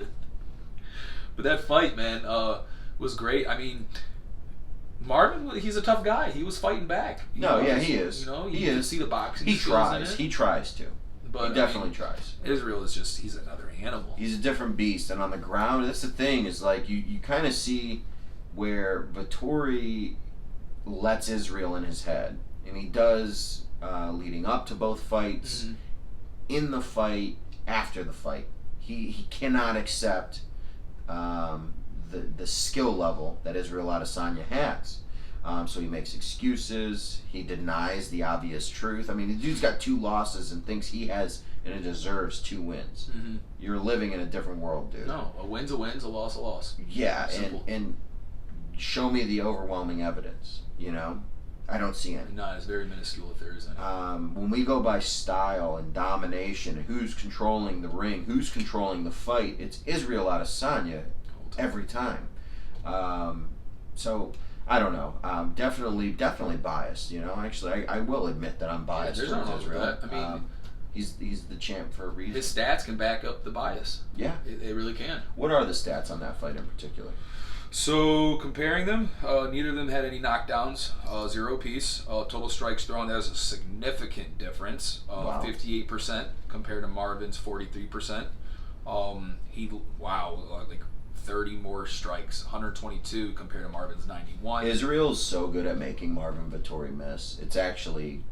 But that fight, man, was great. I mean, Marvin, he's a tough guy. He was fighting back. He is. You He can is. see the boxing. He skills in tries. it. He tries to. But He definitely tries. Israel is he's another animal. He's a different beast, and on the ground, that's the thing. Is you kind of see where Vettori lets Israel in his head, and he does leading up to both fights. Mhm. In the fight, after the fight, he cannot accept the skill level that Israel Adesanya has. So he makes excuses. He denies the obvious truth. I mean, the dude's got 2 losses and thinks he has and deserves 2 wins. Mm-hmm. You're living in a different world, dude. No, a win's a win, a loss a loss. Yeah, Simple. and show me the overwhelming evidence. I don't see any. No, it's very minuscule if there is any. When we go by style and domination, who's controlling the ring, who's controlling the fight, it's Israel Adesanya every time. So I don't know. Definitely biased. Actually, I will admit that I'm biased there's towards nothing wrong with Israel. that. I mean, he's the champ for a reason. his stats can back up the bias. Yeah. They really can. What are the stats on that fight in particular? So comparing them, neither of them had any knockdowns, 0 apiece. Total strikes thrown, there's a significant difference, Wow. 58% compared to Marvin's 43%. Like 30 more strikes, 122 compared to Marvin's 91. Israel's so good at making Marvin Vettori miss. It's actually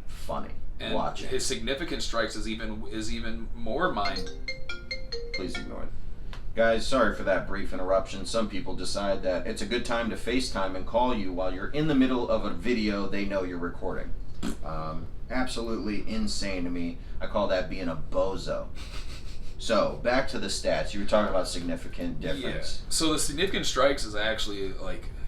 funny And watching. his significant strikes is even more mind. Please ignore it. Guys, sorry for that brief interruption. Some people decide that it's a good time to FaceTime and call you while you're in the middle of a video they know you're recording. Absolutely insane to me. I call that being a bozo. So, back to the stats. You were talking about significant difference. Yeah. So the significant strikes is actually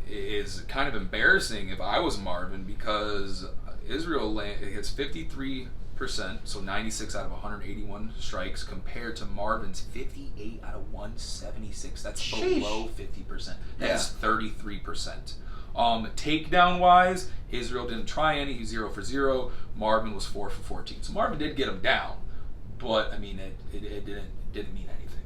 is kind of embarrassing if I was Marvin, because Israel hits 53%, so 96 out of 181 strikes, compared to Marvin's 58 out of 176. That's Sheesh. below 50%. That's 33%. Takedown wise, Israel didn't try any. He's 0 for 0. Marvin was 4 for 14. So Marvin did get him down, but I mean it didn't mean anything.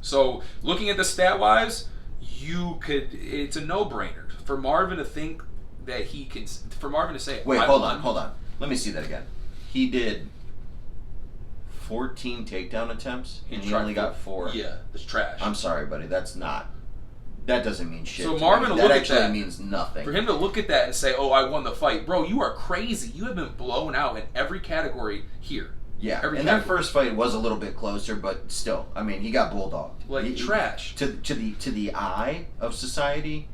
So looking at the stat wise, it's a no-brainer for Marvin to think that he can. For Marvin to say, Wait, I hold won. on. Let me see that again. He did 14 takedown attempts, and he tried only got 4. Yeah, it's trash. I'm sorry, buddy. That doesn't mean shit. So to Marvin me. will That look at actually that. means nothing. For him to look at that and say, "Oh, I won the fight," bro, you are crazy. You have been blown out in every category here. Yeah, Every and that category. first fight was a little bit closer, but still, I mean, he got bulldogged. Trash. To the eye of society,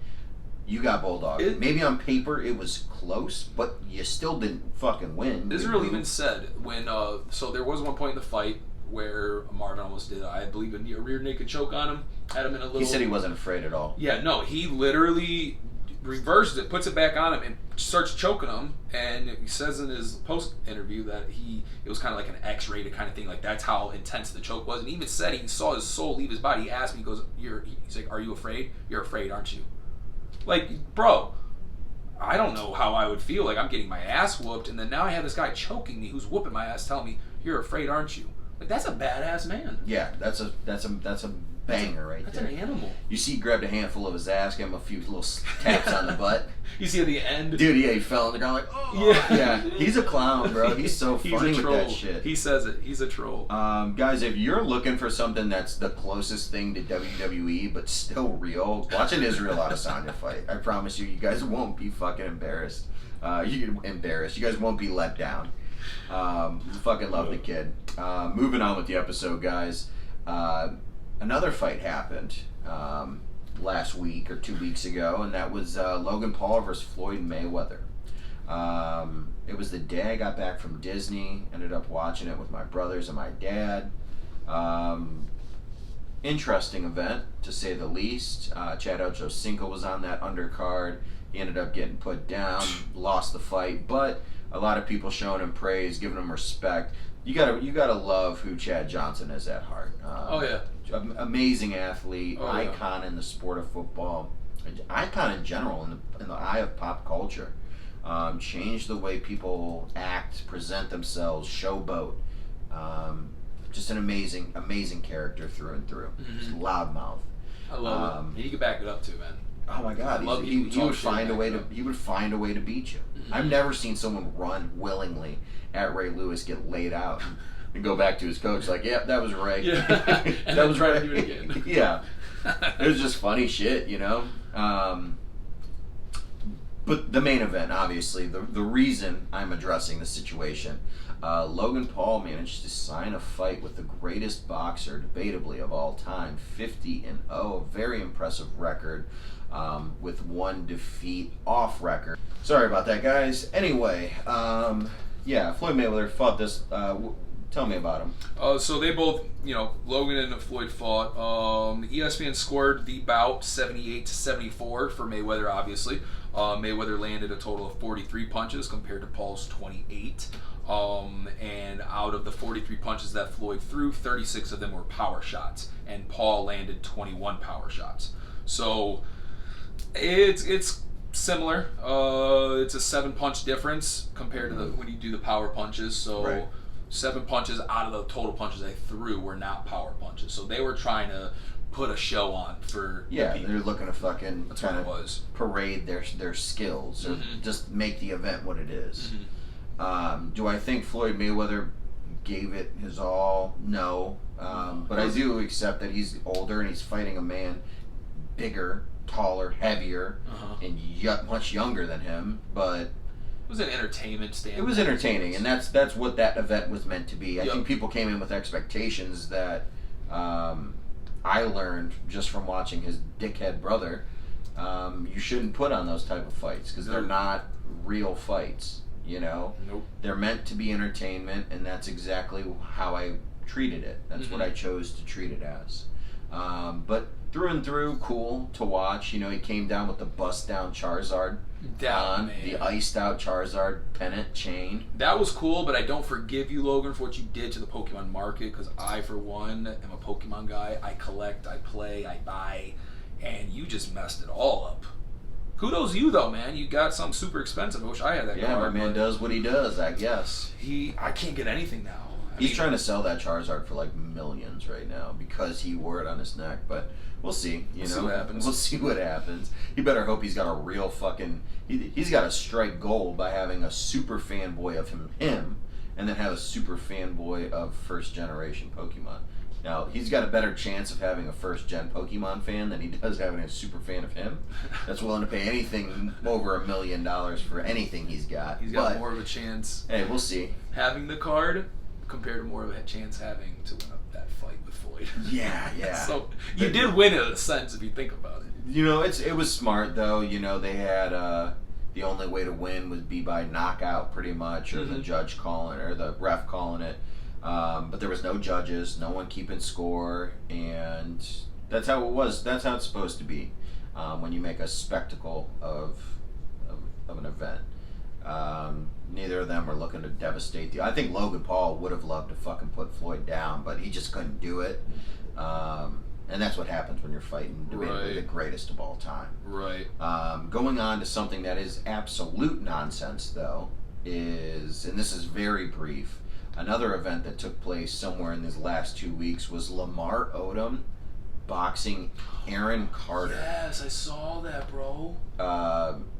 you got bulldogged. Maybe on paper it was close, but you still didn't fucking win. Israel even said when so there was one point in the fight where Marvin almost did, I believe, a rear naked choke on him, had him in a little. He said he wasn't afraid at all. Yeah, no, he literally reverses it, puts it back on him, and starts choking him. And he says in his post interview that it was kind of like an X-rated kind of thing, like that's how intense the choke was. And he even said he saw his soul leave his body. He asked me, he goes, he's like, "Are you afraid? You're afraid, aren't you?" Like, bro, I don't know how I would feel. Like, I'm getting my ass whooped, and then now I have this guy choking me who's whooping my ass, telling me, "You're afraid, aren't you?" Like, that's a badass man. Yeah, that's a banger right That's there. an animal. You see, he grabbed a handful of his ass, gave him a few little taps on the butt. You see at the end, Dude, yeah, he fell on the ground like, oh. Yeah, he's a clown, bro. He's so he's funny a with troll. that shit. He says it. He's a troll. Guys, if you're looking for something that's the closest thing to WWE but still real, watch an Israel Adesanya fight. I promise you, you guys won't be fucking embarrassed. You guys won't be let down. Fucking love the kid. Moving on with the episode, guys. Another fight happened last week or 2 weeks ago, and that was Logan Paul versus Floyd Mayweather. It was the day I got back from Disney. Ended up watching it with my brothers and my dad. Interesting event, to say the least. Chad Ochocinco was on that undercard. He ended up getting put down, lost the fight, but a lot of people showing him praise, giving him respect. You gotta love who Chad Johnson is at heart. Oh yeah. Amazing athlete, Oh, yeah. icon in the sport of football, icon in general in the eye of pop culture. Changed the way people act, present themselves, showboat. Just an amazing character through and through. Just loudmouth. I love it. He could back it up too, man. Oh my God! I love He people would talk find shit a way to. back He would find a way to beat you. I've never seen someone run willingly at Ray Lewis, get laid out, and go back to his coach like, "Yep, that was right. Yeah. And that then was try right." to do it again. Yeah, it was just funny shit, you know. But the main event, obviously, the reason I'm addressing the situation, Logan Paul managed to sign a fight with the greatest boxer, debatably, of all time, 50-0, very impressive record, with 1 defeat off record. Sorry about that, guys. Anyway, yeah, Floyd Mayweather fought this. Tell me about him. So they both, Logan and Floyd fought. ESPN scored the bout 78-74 for Mayweather, obviously. Mayweather landed a total of 43 punches compared to Paul's 28. And out of the 43 punches that Floyd threw, 36 of them were power shots, and Paul landed 21 power shots. So it's similar. It's a 7-punch difference compared to when you do the power punches. So. Right. 7 punches out of the total punches they threw were not power punches. So they were trying to put a show on for the Yeah, people. they're looking to fucking That's what kind it of was. parade their skills or just make the event what it is. Do I think Floyd Mayweather gave it his all. No. But I do accept that he's older and he's fighting a man bigger, taller, heavier, and much younger than him. But it was an entertainment standpoint. it was entertaining, and that's what that event was meant to be. I Yep. think people came in with expectations that I learned just from watching his dickhead brother. You shouldn't put on those type of fights because they're Nope. not real fights. You know, Nope. they're meant to be entertainment, and that's exactly how I treated it. That's what I chose to treat it as. But through and through, cool to watch. You know, he came down with the bust down Charizard on, Man. the iced out Charizard pennant chain. That was cool, but I don't forgive you, Logan, for what you did to the Pokemon market, because I, for one, am a Pokemon guy. I collect, I play, I buy, and you just messed it all up. Kudos to you, though, man. You got something super expensive. I wish I had that Yeah, card. my man but does what he does, I guess. I can't get anything now. He's trying to sell that Charizard for like millions right now because he wore it on his neck. But we'll see. You We'll know, see what happens. We'll see what happens. He better hope he's got a real fucking. He's got to strike gold by having a super fanboy of him, and then have a super fanboy of first generation Pokemon. Now he's got a better chance of having a first gen Pokemon fan than he does having a super fan of him. That's willing to pay anything over $1 million for anything he's got. He's got But, more of a chance hey, we'll see. having the card compared to more of a chance having to win that fight with Floyd. Yeah. So you did win in a sense if you think about it. You know, it was smart though. You know, they had the only way to win would be by knockout, pretty much, or the judge calling or the ref calling it. But there was no judges, no one keeping score, and that's how it was. That's how it's supposed to be when you make a spectacle of an event. Neither of them were looking to devastate I think Logan Paul would have loved to fucking put Floyd down, but he just couldn't do it. And that's what happens when you're fighting debatably the greatest of all time. Right. Going on to something that is absolute nonsense, though, is, and this is very brief, another event that took place somewhere in these last 2 weeks was Lamar Odom boxing Aaron Carter. Yes, I saw that, bro.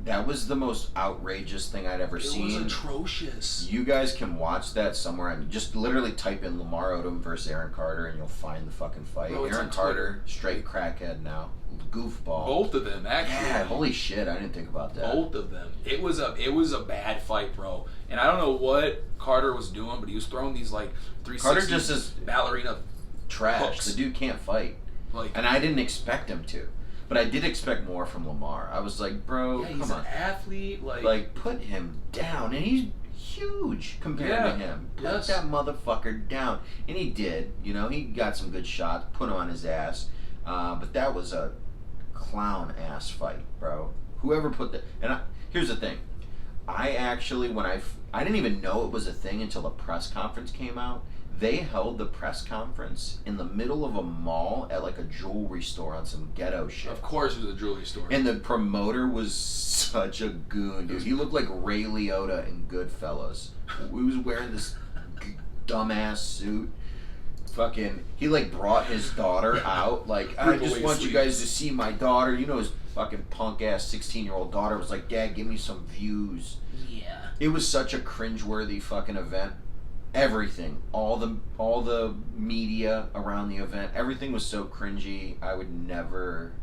That was the most outrageous thing I'd ever It seen. was atrocious. You guys can watch that somewhere and just literally type in Lamar Odom versus Aaron Carter and you'll find the fucking fight. Bro, it's Aaron on Carter, straight crackhead now. Goofball. Both of them, actually. Yeah, holy shit, I didn't think about that. Both of them. It was a bad fight, bro. And I don't know what Carter was doing, but he was throwing these like 360 Carter just is ballerina trash. hooks. The dude can't fight. Like, And I didn't expect him to. But I did expect more from Lamar. I was like, bro, yeah, he's come on. an athlete. Like, put him down. And he's huge compared to him. Put Yes. that motherfucker down. And he did. You know, he got some good shots, put him on his ass. But that was a clown ass fight, bro. Whoever put that. And here's the thing. I actually, I didn't even know it was a thing until the press conference came out. They held the press conference in the middle of a mall at like a jewelry store on some ghetto shit. Of course, it was a jewelry store. And the promoter was such a goon, dude. He looked like Ray Liotta in Goodfellas. He was wearing this dumbass suit. Fucking, he like brought his daughter out. Like, I Rip just away want you sleeves. guys to see my daughter. You know, his fucking punk ass 16-year-old daughter was like, Dad, give me some views. Yeah. It was such a cringeworthy fucking event. Everything, all the media around the event, everything was so cringy. I would never.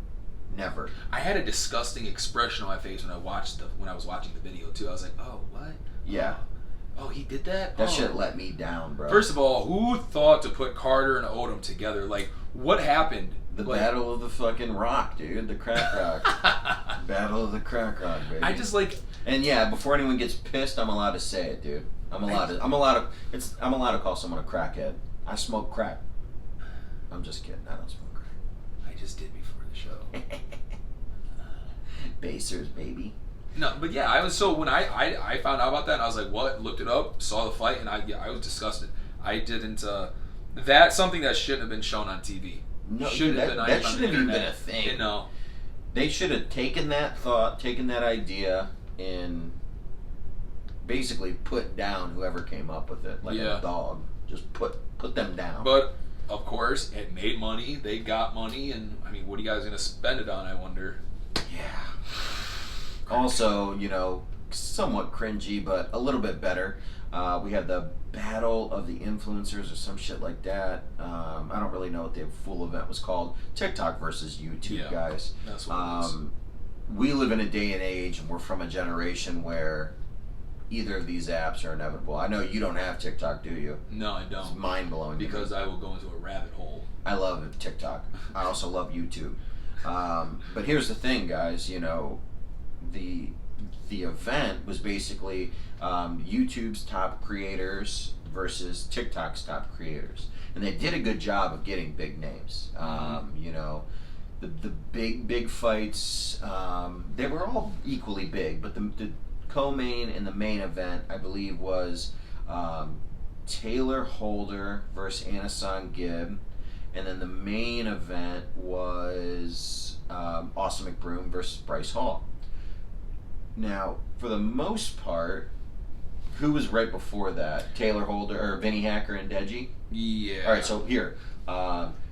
I had a disgusting expression on my face when I was watching the video too. I was like, oh, what? Yeah, Oh, he did that? that Oh. shit let me down, bro. First of all, who thought to put Carter and Odom together? Like, what happened? the Like- battle of the fucking rock, dude. The crack rock. Battle of the crack rock, baby. I just like. And yeah, before anyone gets pissed, I'm allowed to say it, dude. I'm allowed to call someone a crackhead. I smoke crack. I'm just kidding. I don't smoke crack. I just did before the show. Basers, baby. No, but yeah, I was so when I found out about that, and I was like, what? Looked it up, saw the fight, and I was disgusted. I didn't. That's something that shouldn't have been shown on TV. No, Shouldn't have been that on the shouldn't have even been a internet. thing. You know. They should have taken that thought, taken that idea, and basically put down whoever came up with it, like Yeah. a dog. Just put them down. But of course, it made money. They got money, and I mean, what are you guys gonna spend it on? I wonder. Yeah. Also, you know, somewhat cringy, but a little bit better. We had the Battle of the Influencers or some shit like that. I don't really know what the full event was called. TikTok versus YouTube, guys. That's what it is. We live in a day and age, and we're from a generation where either of these apps are inevitable. I know you don't have TikTok, do you? No, I It's don't. mind blowing. Because I will go into a rabbit hole. I love TikTok. I also love YouTube. But here's the thing, guys. You know, the event was basically YouTube's top creators versus TikTok's top creators, and they did a good job of getting big names. You know, the big fights, they were all equally big, but the co-main and the main event, I believe, was Taylor Holder versus Anasan Gibb. And then the main event was Austin McBroom versus Bryce Hall. Now, for the most part, who was right before that? Taylor Holder or Vinny Hacker and Deji? Yeah. All right, so here,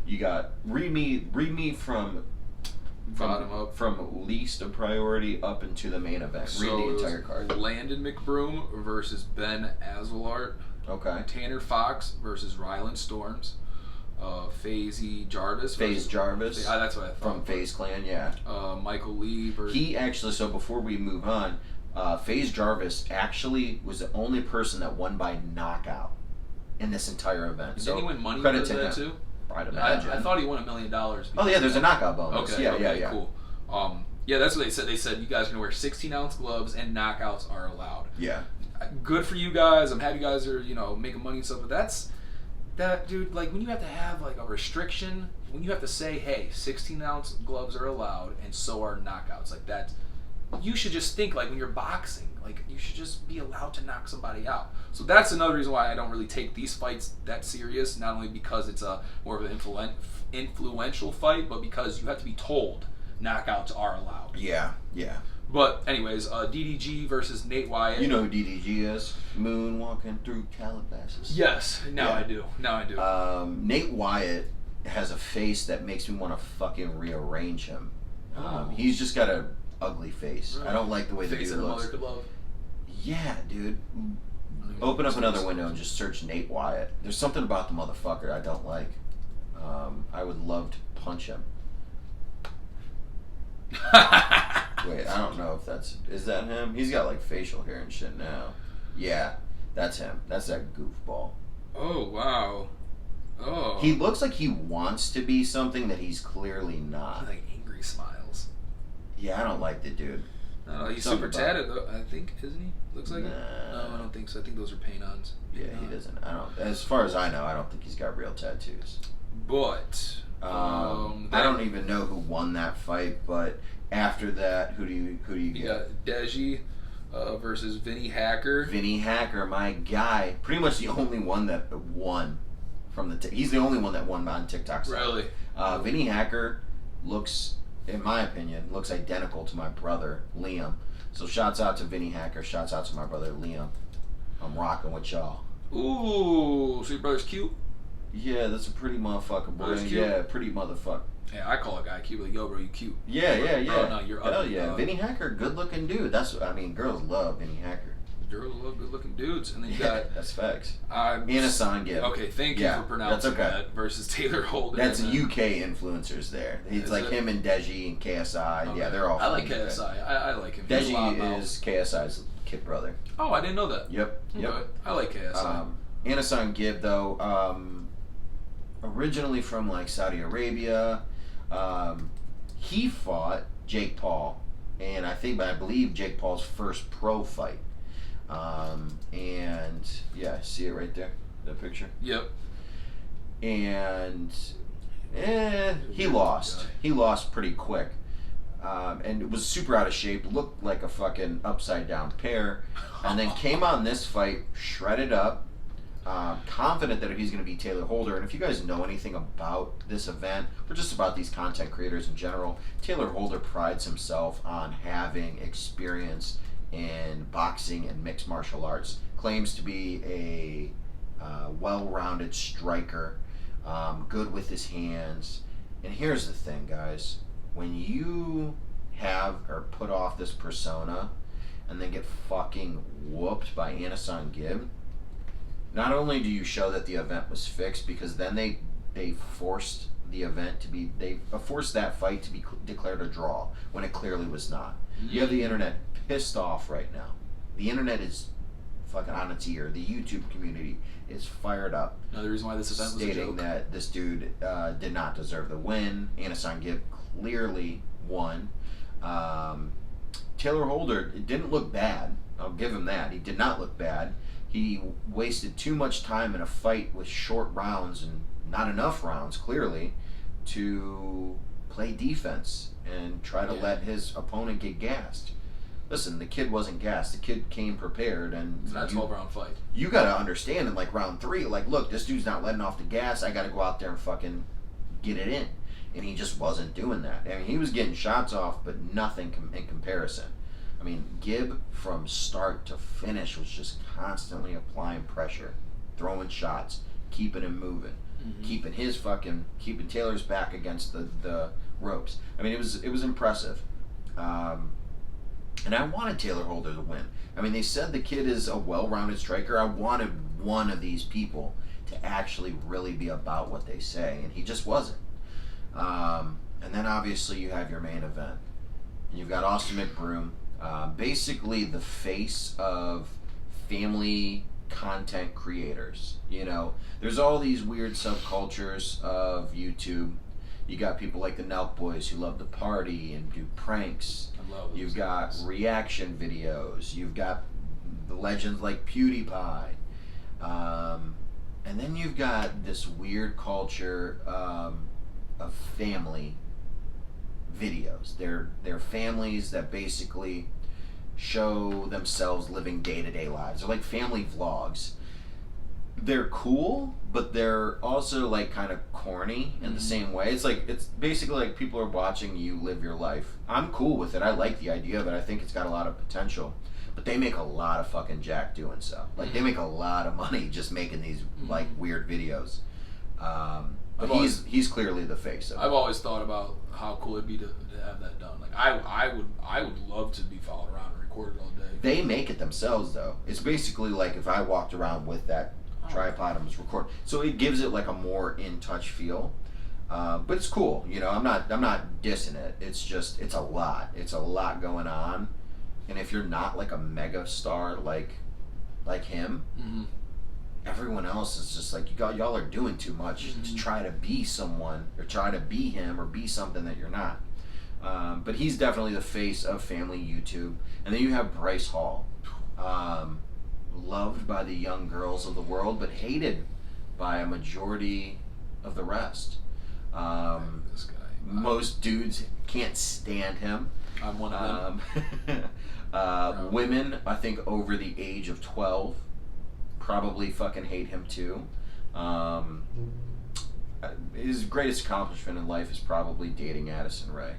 you got read me from Bottom up. from least of priority up into the main event. So Read the it was entire card. Landon McBroom versus Ben Azelart. Okay. Tanner Fox versus Ryland Storms. FaZe Jarvis. FaZe Jarvis That's what I from thought. FaZe Clan, yeah. Michael Lee versus. He actually, so before we move on, FaZe Jarvis actually was the only person that won by knockout in this entire event. Did So he win money credit for to that him. too? I'd imagine. I thought he won $1 million. Oh yeah, there's a knockout bonus. Okay, yeah. cool. Yeah, that's what they said. They said you guys can wear 16-ounce gloves and knockouts are allowed. Yeah. Good for you guys. I'm happy you guys are, making money and stuff. But that, dude, like when you have to have like a restriction, when you have to say, hey, 16-ounce gloves are allowed and so are knockouts, like that, you should just think like when you're boxing, like you should just be allowed to knock somebody out. So that's another reason why I don't really take these fights that serious. Not only because it's a more of an influential fight, but because you have to be told knockouts are allowed. Yeah. But anyways, DDG versus Nate Wyatt. You know who DDG is? Moonwalking through Calabasas. Yes, now Yeah. I do. Nate Wyatt has a face that makes me want to fucking rearrange him. He's just got a ugly face. Really? I don't like the way the Face dude that a looks. mother could love. Yeah, dude. Open up another window and just search Nate Wyatt. There's something about the motherfucker I don't like. I would love to punch him. Wait, I don't know if is that him? He's got like facial hair and shit now. Yeah, that's him. That's that goofball. Oh wow. Oh. He looks like he wants to be something that he's clearly not. like angry smiles. Yeah, I don't like the dude. No, he's Something super about tatted though. I think, isn't he? Looks like it. Nah. No, I don't think so. I think those are paint-ons. Yeah, he doesn't. I don't. As far as I know, I don't think he's got real tattoos. But I don't even know who won that fight, but after that, who do you You get? got Deji versus Vinny Hacker. Vinny Hacker, my guy, pretty much the only one that won from he's the only one that won on TikTok. Really? Vinny Hacker looks, in my opinion, looks identical to my brother Liam. So shouts out to Vinny Hacker. Shouts out to my brother Liam. I'm rocking with y'all. Ooh, so your brother's cute? Yeah, that's a pretty motherfucker, boy. Brother's cute? Yeah, pretty motherfucker. Yeah, I call a guy cute. Like, yo, bro, you cute. Yeah. Bro, no, you're Hell ugly, yeah. dog. Vinny Hacker, good looking dude. Girls love Vinny Hacker. Girls love good-looking dudes, and then you Yeah, got that's facts. I'm Anasan Gibb. Okay, thank you Yeah, for pronouncing that's okay. that. Versus Taylor Holder. That's and then- UK influencers there. It's Is like it? him and Deji and KSI. Okay. Yeah, they're all I like from UK. KSI. I like him. He's a loud Deji mouth. is KSI's kid brother. Oh, I didn't know that. Yep. Okay. I like KSI. Anasan Gibb, though, originally from like Saudi Arabia, he fought Jake Paul, and I believe Jake Paul's first pro fight. And yeah, see it right there, the picture. Yep. And he lost. He lost pretty quick. And it was super out of shape, looked like a fucking upside down pear, and then came on this fight shredded up, confident that he's going to beat Taylor Holder. And if you guys know anything about this event, or just about these content creators in general, Taylor Holder prides himself on having experience in boxing and mixed martial arts, claims to be a well-rounded striker, good with his hands. And here's the thing, guys. When you have or put off this persona and then get fucking whooped by Anasan Gibb, not only do you show that the event was fixed, because then they forced the event to be, they forced that fight to be declared a draw when it clearly was not. You have the internet pissed off right now. The internet is fucking on its ear. The YouTube community is fired up. Another reason why this event was a stating joke. that this dude did not deserve the win. Anasan Gibb clearly won. Taylor Holder, it didn't look bad. I'll give him that. He did not look bad. He wasted too much time in a fight with short rounds and not enough rounds, clearly, to play defense and try to let his opponent get gassed. Listen, the kid wasn't gassed. The kid came prepared, and It's not a 12-round fight. you got to understand in like round 3, like, look, this dude's not letting off the gas. I got to go out there and fucking get it in. And he just wasn't doing that. I mean, he was getting shots off, but nothing in comparison. I mean, Gibb from start to finish was just constantly applying pressure, throwing shots, keeping him moving, keeping Taylor's back against the ropes. I mean, it was impressive. And I wanted Taylor Holder to win. I mean, they said the kid is a well-rounded striker. I wanted one of these people to actually really be about what they say, and he just wasn't. And then obviously you have your main event. You've got Austin McBroom, basically the face of family content creators. You know, there's all these weird subcultures of YouTube. You got people like the Nelk Boys who love to party and do pranks. I love those You've got things. reaction videos. You've got the legends like PewDiePie. And then you've got this weird culture of family videos. They're families that basically show themselves living day-to-day lives. They're like family vlogs. They're cool, but they're also like kind of corny in the same way. It's basically like people are watching you live your life. I'm cool with it. I like the idea of it. I think it's got a lot of potential. But they make a lot of fucking jack doing so. Like, they make a lot of money just making these like weird videos. But he's clearly the face of it. I've always thought about how cool it'd be to have that done. Like I would love to be followed around and recorded all day. They make it themselves though. It's basically like if I walked around with that tripod and was recording, so it gives it like a more in touch feel. But it's cool, you know. I'm not dissing it. It's just it's a lot going on, and if you're not like a mega star like him, everyone else is just like y'all are doing too much to try to be someone or try to be him or be something that you're not. But he's definitely the face of family YouTube, and then you have Bryce Hall. Loved by the young girls of the world, but hated by a majority of the rest. This guy. Most dudes can't stand him. I'm one of them. Women, I think over the age of 12, probably fucking hate him too. His greatest accomplishment in life is probably dating Addison Rae.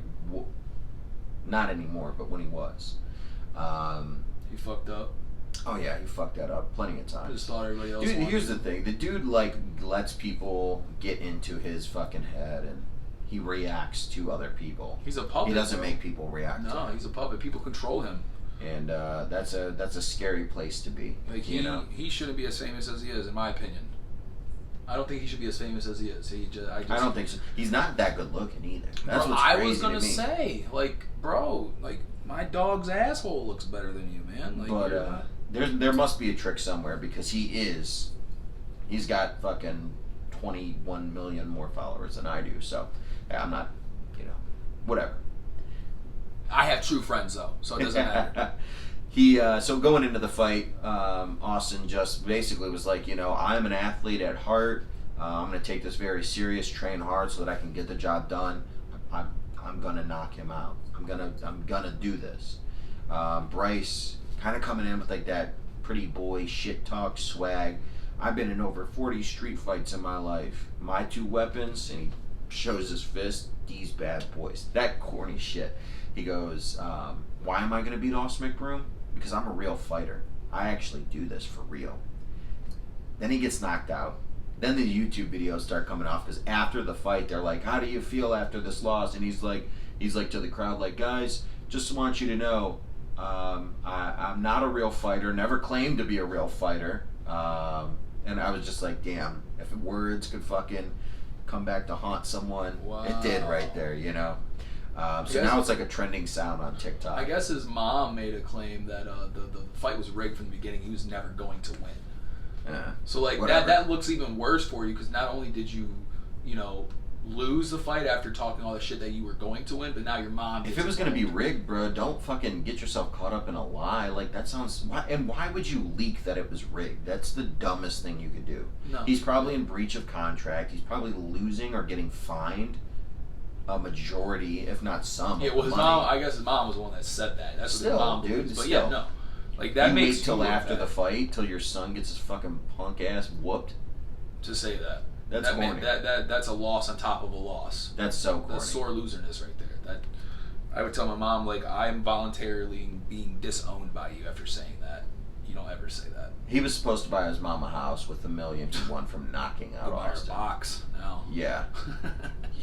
Not anymore, but when he was. He fucked up. Oh yeah, he fucked that up plenty of I times. just thought everybody else. Dude, wanted here's it. the thing. The dude, like, lets people get into his fucking head, and he reacts to other people. He's a puppet. He doesn't bro. make people react to No, him. he's a puppet. People control him. And that's a scary place to be. Like he shouldn't be as famous as he is, in my opinion. I don't think he should be as famous as he is. I don't think so. He's not that good looking either. That's Bro, what's I crazy was gonna to me. say, like, bro, like my dog's asshole looks better than you, man. Like, But you're not- there must be a trick somewhere, because he's got fucking 21 million more followers than I do. So yeah, I'm not, whatever. I have true friends though, so it doesn't matter. So going into the fight, Austin just basically was like, I'm an athlete at heart. I'm going to take this very serious, train hard so that I can get the job done. I'm going to knock him out. I'm gonna do this. Bryce kind of coming in with like that pretty boy shit talk swag. I've been in over 40 street fights in my life. My two weapons, and he shows his fist, these bad boys. That corny shit. He goes, why am I going to beat Austin McBroom? Because I'm a real fighter. I actually do this for real. Then he gets knocked out. Then the YouTube videos start coming off, because after the fight, they're like, how do you feel after this loss? And he's like to the crowd, like, guys, just want you to know, I'm not a real fighter, never claimed to be a real fighter, and I was just like, damn, if words could fucking come back to haunt someone, it did right there, you know? So now it's like a trending sound on TikTok. I guess his mom made a claim that the fight was rigged from the beginning. He was never going to win. So like that looks even worse for you because not only did you lose the fight after talking all the shit that you were going to win, but now your mom. If it was going to be rigged, bro, don't fucking get yourself caught up in a lie. Like that sounds. Why would you leak that it was rigged? That's the dumbest thing you could do. No. He's probably in breach of contract. He's probably losing or getting fined a majority, if not some. Yeah, well, his money. mom. I guess his mom was the one that said that. That's Still, what his mom dude, believes. But still. yeah, no. Like that you makes wait till you look after bad the fight, till your son gets his fucking punk ass whooped. to say that. That's corny. That's a loss on top of a loss. That's so corny. That's sore loserness right there. That I would tell my mom, like, I'm voluntarily being disowned by you after saying that. You don't ever say that. He was supposed to buy his mom a house with the million he won from knocking out Go buy her a Austin. box now. Yeah.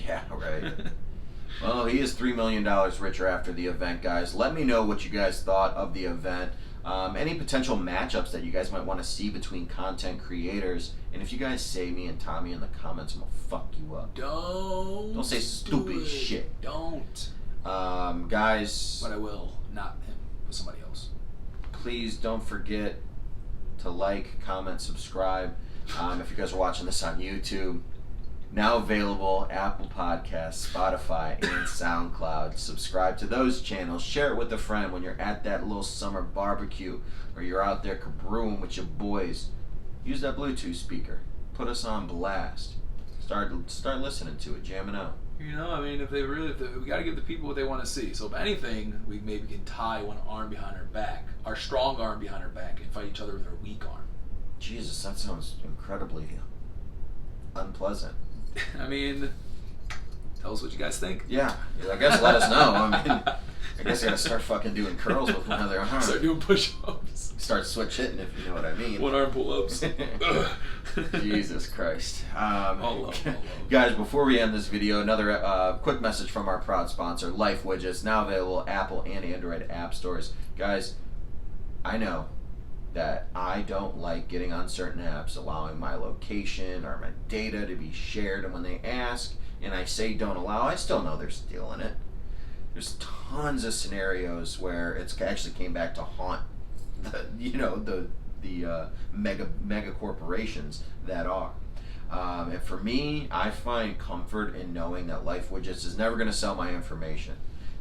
Yeah, right. Well, he is $3 million richer after the event, guys. Let me know what you guys thought of the event. Any potential matchups that you guys might want to see between content creators. And if you guys say me and Tommy in the comments, I'm going to fuck you up. Don't say stupid shit. Don't. Guys, But I will. Not him, but somebody else. please don't forget to like, comment, subscribe. If you guys are watching this on YouTube, now available Apple Podcasts, Spotify, and SoundCloud. Subscribe to those channels. Share it with a friend when you're at that little summer barbecue or you're out there cabrewing with your boys. Use that Bluetooth speaker. Put us on blast. Start listening to it, jamming out. You know, I mean, if we got to give the people what they want to see. So if anything, we maybe can tie one arm behind our back, our strong arm behind our back, and fight each other with our weak arm. Jesus, that sounds incredibly unpleasant. I mean, tell us what you guys think. Yeah, I guess let us know. I mean, I guess I gotta start fucking doing curls with one of their arms. Start doing push-ups. Start switch hitting, if you know what I mean. One arm pull-ups. Jesus Christ. All love. Guys, before we end this video, another quick message from our proud sponsor, Life Widgets, now available Apple and Android app stores. Guys, I know that I don't like getting on certain apps, allowing my location or my data to be shared, and when they ask and I say don't allow, I still know they're stealing it. There's tons of scenarios where it's actually came back to haunt the mega corporations that are. And for me, I find comfort in knowing that Life Widgets is never going to sell my information.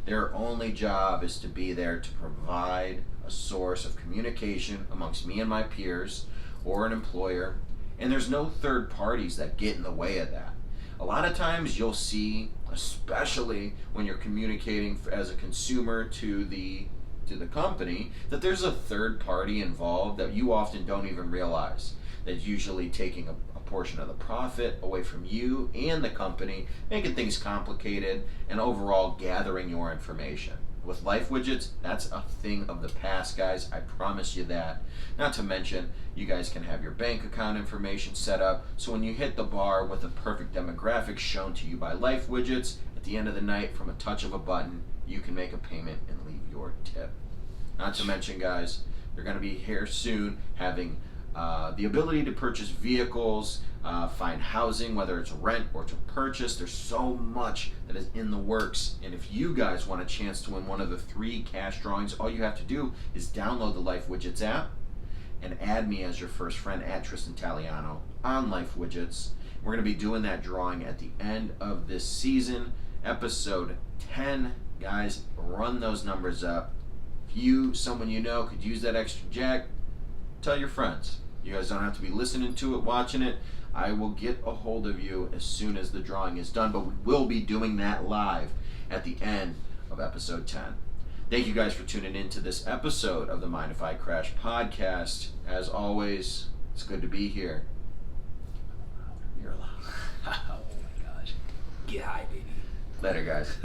Their only job is to be there to provide a source of communication amongst me and my peers or an employer, and there's no third parties that get in the way of that. A lot of times you'll see, especially when you're communicating as a consumer to the company, that there's a third party involved that you often don't even realize, that's usually taking a portion of the profit away from you and the company, making things complicated and overall gathering your information. With Life Widgets, that's a thing of the past, guys. I promise you that. Not to mention, you guys can have your bank account information set up, so when you hit the bar with a perfect demographic shown to you by Life Widgets, at the end of the night, from a touch of a button, you can make a payment and leave your tip. Not to mention, guys, they're going to be here soon having the ability to purchase vehicles, find housing, whether it's rent or to purchase. There's so much that is in the works. And if you guys want a chance to win one of the 3 cash drawings, all you have to do is download the Life Widgets app and add me as your first friend at Tristan Taliano on Life Widgets. We're going to be doing that drawing at the end of this season, episode 10. Guys, run those numbers up. If someone you know could use that extra jack, tell your friends. You guys don't have to be listening to it, watching it. I will get a hold of you as soon as the drawing is done, but we will be doing that live at the end of episode 10. Thank you guys for tuning in to this episode of the Mind If I Crash podcast. As always, it's good to be here. You're allowed. Oh my gosh. Get high, baby. Later, guys.